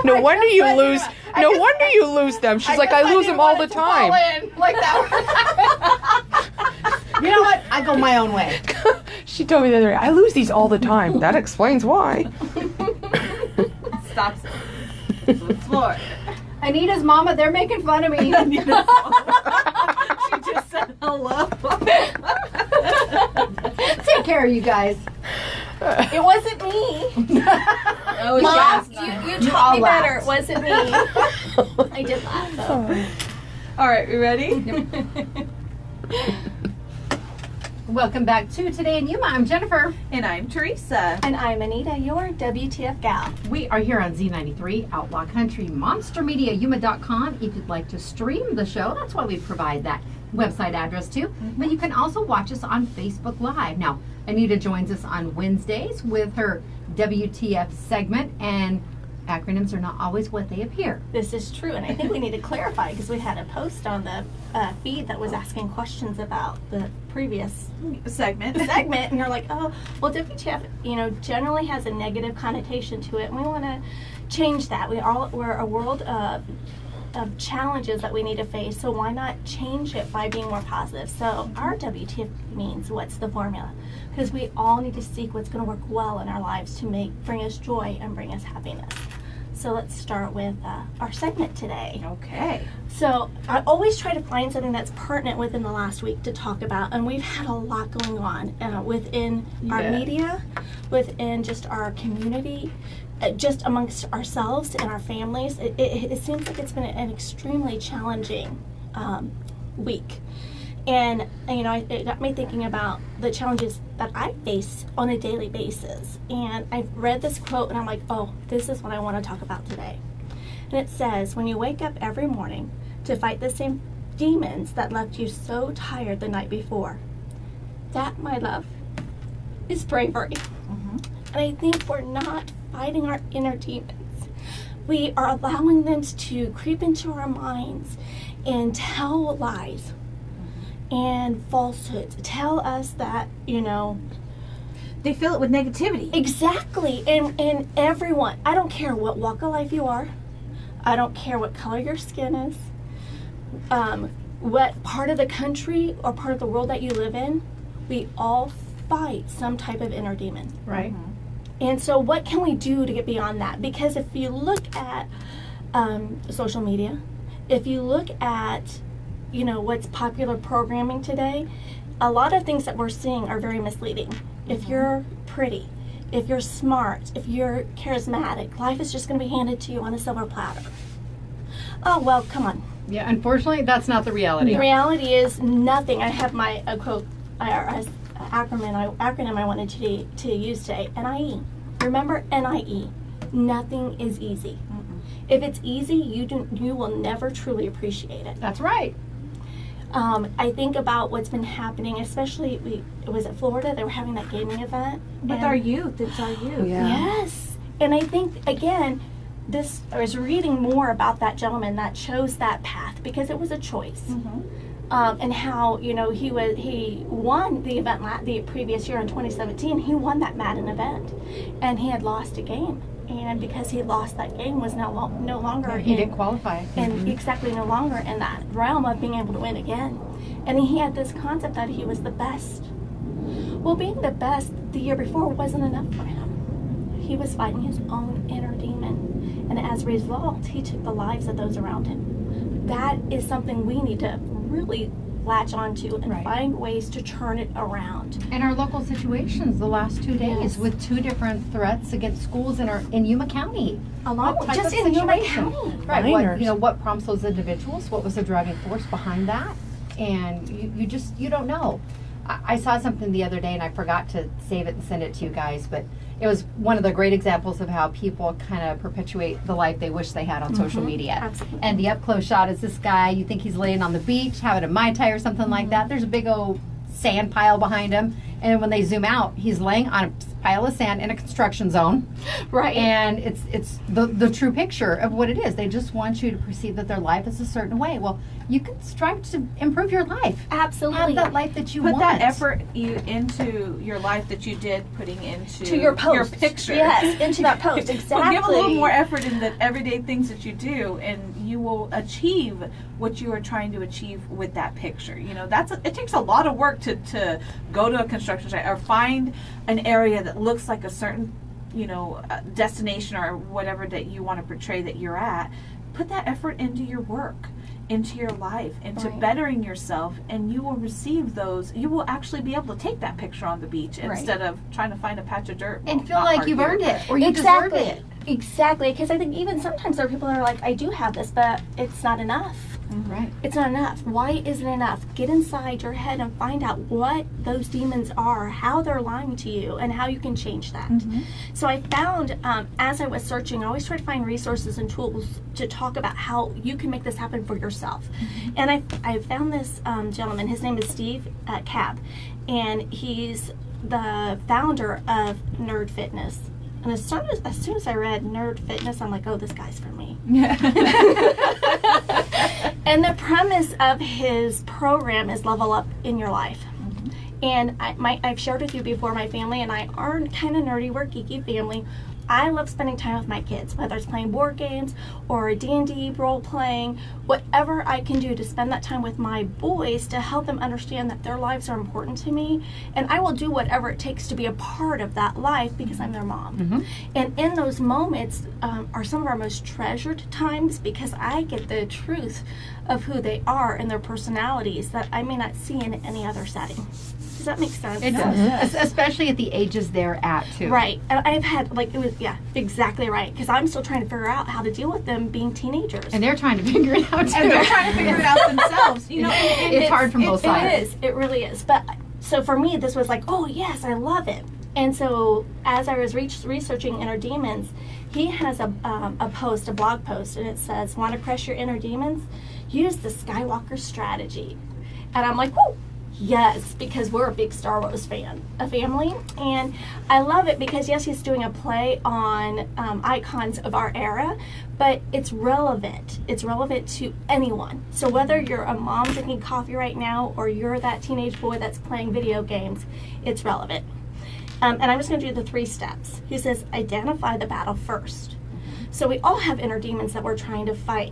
[SPEAKER 7] No wonder you lose. No wonder you lose them. She's like, I lose them all the time.
[SPEAKER 2] Like that. You know what? I go my own way.
[SPEAKER 7] She told me the other day, I lose these all the time. That explains why.
[SPEAKER 3] Stops it. So it's Florida.
[SPEAKER 2] Anita's mama, they're making fun of me.
[SPEAKER 3] She just said hello.
[SPEAKER 2] Take care of you guys.
[SPEAKER 1] It wasn't me.
[SPEAKER 3] Oh,
[SPEAKER 1] Mom,
[SPEAKER 3] yes,
[SPEAKER 1] you taught me better. It wasn't me. I did laugh though.
[SPEAKER 3] All right, we ready?
[SPEAKER 2] Welcome back to Today in Yuma. I'm Jennifer.
[SPEAKER 3] And I'm Teresa.
[SPEAKER 1] And I'm Anita, your WTF gal.
[SPEAKER 2] We are here on Z93, Outlaw Country, MonsterMediaYuma.com. If you'd like to stream the show, that's why we provide that website address too. But you can also watch us on Facebook Live. Now, Anita joins us on Wednesdays with her WTF segment, and acronyms are not always what they appear.
[SPEAKER 1] This is true, and I think we need to clarify because we had a post on the feed that was asking questions about the previous
[SPEAKER 3] Segment.
[SPEAKER 1] segment, and you're like, oh, well, WTF, generally has a negative connotation to it, and we want to change that. We're a world of challenges that we need to face, so why not change it by being more positive? So our WTF means what's the formula? Because we all need to seek what's going to work well in our lives to bring us joy and bring us happiness. So let's start with our segment today.
[SPEAKER 3] Okay.
[SPEAKER 1] So I always try to find something that's pertinent within the last week to talk about, and we've had a lot going on within our media, within just our community, just amongst ourselves and our families. It seems like it's been an extremely challenging week. And, it got me thinking about the challenges that I face on a daily basis. And I've read this quote and I'm like, oh, this is what I want to talk about today. And it says, when you wake up every morning to fight the same demons that left you so tired the night before, that, my love, is bravery. Mm-hmm. And I think we're not fighting our inner demons. We are allowing them to creep into our minds and tell lies and falsehoods, tell us that,
[SPEAKER 3] They fill it with negativity.
[SPEAKER 1] Exactly. And everyone, I don't care what walk of life you are, I don't care what color your skin is, what part of the country or part of the world that you live in, we all fight some type of inner demon.
[SPEAKER 2] Right.
[SPEAKER 1] Mm-hmm. And so what can we do to get beyond that? Because if you look at social media, if you look at what's popular programming today, a lot of things that we're seeing are very misleading. If you're pretty, if you're smart, if you're charismatic, life is just going to be handed to you on a silver platter. Oh, well, come on.
[SPEAKER 2] Yeah, unfortunately, that's not the reality.
[SPEAKER 1] The reality is nothing. I have my quote, IRS acronym I wanted to use today, NIE. Remember NIE. Nothing is easy. Mm-mm. If it's easy, you will never truly appreciate it.
[SPEAKER 2] That's right.
[SPEAKER 1] I think about what's been happening, especially it was at Florida. They were having that gaming event
[SPEAKER 3] With our youth, it's our youth.
[SPEAKER 7] Yeah.
[SPEAKER 1] Yes, and I think again, I was reading more about that gentleman that chose that path because it was a choice, and how he won the event the previous year in 2017. He won that Madden event, and he had lost a game. And because he lost that game, was no longer
[SPEAKER 2] He didn't qualify.
[SPEAKER 1] and exactly no longer in that realm of being able to win again. And he had this concept that he was the best. Well, being the best the year before wasn't enough for him. He was fighting his own inner demon, and as a result, he took the lives of those around him. That is something we need to really latch onto and find ways to turn it around.
[SPEAKER 2] In our local situations the last 2 days with 2 different threats against schools in Yuma County.
[SPEAKER 1] Just in Yuma County.
[SPEAKER 2] Right.
[SPEAKER 7] Minors.
[SPEAKER 2] What prompts those individuals? What was the driving force behind that? And you don't know. I saw something the other day and I forgot to save it and send it to you guys, but it was one of the great examples of how people kind of perpetuate the life they wish they had on social media.
[SPEAKER 1] Absolutely.
[SPEAKER 2] And the up close shot is this guy. You think he's laying on the beach having a Mai Tai or something like that. There's a big old sand pile behind him, and when they zoom out, he's laying on a pile of sand in a construction zone.
[SPEAKER 1] Right.
[SPEAKER 2] And it's the true picture of what it is. They just want you to perceive that their life is a certain way. Well, you can strive to improve your life.
[SPEAKER 1] Absolutely.
[SPEAKER 2] Have that life that you
[SPEAKER 3] Put
[SPEAKER 2] want.
[SPEAKER 3] that effort into your life that you did putting into
[SPEAKER 1] To your post.
[SPEAKER 3] your picture.
[SPEAKER 1] Yes, into that post. Exactly.
[SPEAKER 3] Well, give a little more effort in the everyday things that you do, and you will achieve what you are trying to achieve with that picture. You know, it takes a lot of work to go to a construction site or find an area that looks like a certain, destination or whatever that you want to portray that you're at. Put that effort into your work, into your life, into
[SPEAKER 1] Right.
[SPEAKER 3] bettering yourself, and you will receive those. You will actually be able to take that picture on the beach
[SPEAKER 2] Right.
[SPEAKER 3] instead of trying to find a patch of dirt
[SPEAKER 2] and
[SPEAKER 3] Well,
[SPEAKER 2] feel
[SPEAKER 3] not
[SPEAKER 2] like
[SPEAKER 3] hard
[SPEAKER 2] you've
[SPEAKER 3] to.
[SPEAKER 2] earned it or you
[SPEAKER 1] Exactly.
[SPEAKER 2] deserve it.
[SPEAKER 1] Exactly. Because I think even sometimes there are people that are like, I do have this, but it's not enough.
[SPEAKER 2] Right.
[SPEAKER 1] It's not enough. Why isn't it enough? Get inside your head and find out what those demons are, how they're lying to you, and how you can change that. So I found, as I was searching, I always try to find resources and tools to talk about how you can make this happen for yourself. And I found this gentleman. His name is Steve Cab, and he's the founder of Nerd Fitness. And as soon as I read Nerd Fitness, I'm like, oh, this guy's for me. And the premise of his program is level up in your life. And I've shared with you before, my family and I are kind of nerdy, we're geeky family. I love spending time with my kids, whether it's playing board games or D&D, role playing, whatever I can do to spend that time with my boys to help them understand that their lives are important to me. And I will do whatever it takes to be a part of that life because I'm their mom. And in those moments are some of our most treasured times because I get the truth of who they are and their personalities that I may not see in any other setting. Does that make sense?
[SPEAKER 2] It does. Especially at the ages they're at, too.
[SPEAKER 1] Right. And I've had, exactly right. Because I'm still trying to figure out how to deal with them being teenagers.
[SPEAKER 2] And they're trying to figure it out, too.
[SPEAKER 3] And they're trying to figure it out themselves. And
[SPEAKER 2] It's hard from both sides.
[SPEAKER 1] It is. It really is. But so for me, this was like, oh, yes, I love it. And so as I was researching inner demons, he has a blog post, and it says, want to crush your inner demons? Use the Skywalker strategy. And I'm like, whoa. Yes, because we're a big Star Wars family, and I love it because yes, he's doing a play on icons of our era, but it's relevant. It's relevant to anyone. So whether you're a mom drinking coffee right now or you're that teenage boy that's playing video games, it's relevant. And I'm just going to do the 3 steps. He says, identify the battle first. So we all have inner demons that we're trying to fight.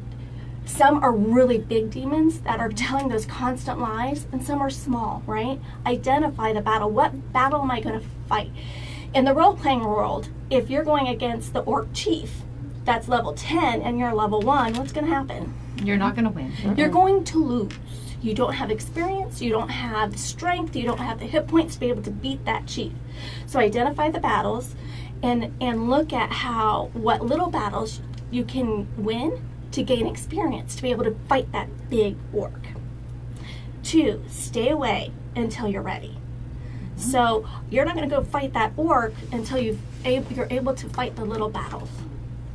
[SPEAKER 1] Some are really big demons that are telling those constant lies, and some are small, right? Identify the battle. What battle am I going to fight? In the role-playing world, if you're going against the orc chief, that's level 10, and you're level 1, what's going to happen?
[SPEAKER 2] You're not going to win.
[SPEAKER 1] You're going to lose. You don't have experience, you don't have the strength, you don't have the hit points to be able to beat that chief. So identify the battles and look at what little battles you can win to gain experience, to be able to fight that big orc. 2, stay away until you're ready. So you're not going to go fight that orc until you're able to fight the little battles.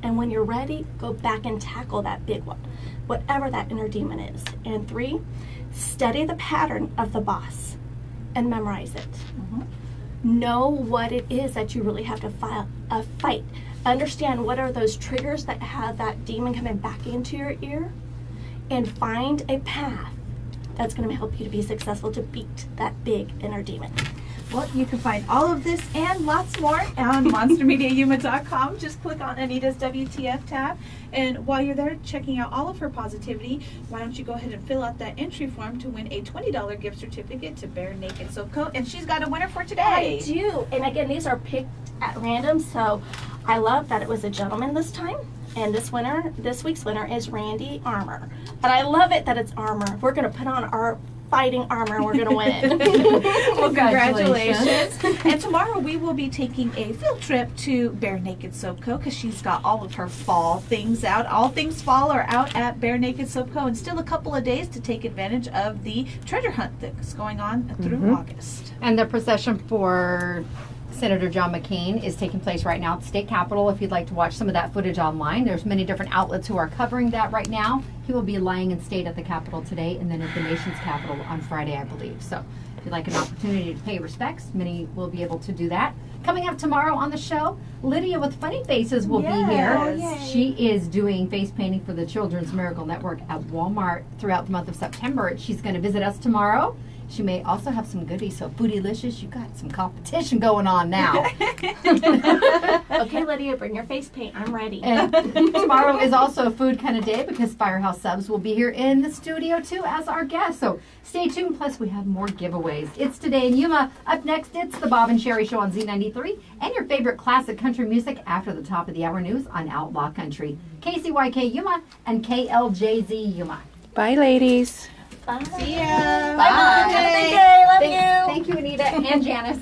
[SPEAKER 1] And when you're ready, go back and tackle that big one, whatever that inner demon is. And 3, study the pattern of the boss and memorize it. Know what it is that you really have to fight. Understand what are those triggers that have that demon coming back into your ear, and find a path that's going to help you to be successful to beat that big inner demon.
[SPEAKER 3] Well, you can find all of this and lots more on monstermediayuma.com. Just click on Anita's WTF tab. And while you're there checking out all of her positivity, why don't you go ahead and fill out that entry form to win a $20 gift certificate to Bare Naked Soap Co. And she's got a winner for today.
[SPEAKER 1] I do. And again, these are picked at random, so I love that it was a gentleman this time. And this week's winner is Randy Armour. And I love it that it's armor. We're going to put on our fighting armor and we're going to win.
[SPEAKER 3] Well, congratulations. And tomorrow we will be taking a field trip to Bare Naked Soap Co. because she's got all of her fall things out. All things fall are out at Bare Naked Soap Co. and still a couple of days to take advantage of the treasure hunt that's going on through August.
[SPEAKER 2] And the procession for Senator John McCain is taking place right now at the state capitol. If you'd like to watch some of that footage online, there's many different outlets who are covering that right now. He will be lying in state at the Capitol today and then at the nation's capital on Friday, I believe. So if you'd like an opportunity to pay respects, many will be able to do that. Coming up tomorrow on the show, Lydia with Funny Faces will be here.
[SPEAKER 1] Yay.
[SPEAKER 2] She is doing face painting for the Children's Miracle Network at Walmart throughout the month of September. She's going to visit us tomorrow. She may also have some goodies, so Foodylicious, you got some competition going on now.
[SPEAKER 1] Okay, Lydia, bring your face paint. I'm ready.
[SPEAKER 2] And tomorrow is also a food kind of day because Firehouse Subs will be here in the studio too as our guest. So stay tuned. Plus, we have more giveaways. It's Today in Yuma. Up next, it's the Bob and Sherry Show on Z93 and your favorite classic country music after the top of the hour news on Outlaw Country. KCYK Yuma and KLJZ Yuma.
[SPEAKER 7] Bye, ladies.
[SPEAKER 1] Bye.
[SPEAKER 4] See ya.
[SPEAKER 2] Bye.
[SPEAKER 1] Have a good day. Love you.
[SPEAKER 2] Thank you, Anita and Janice.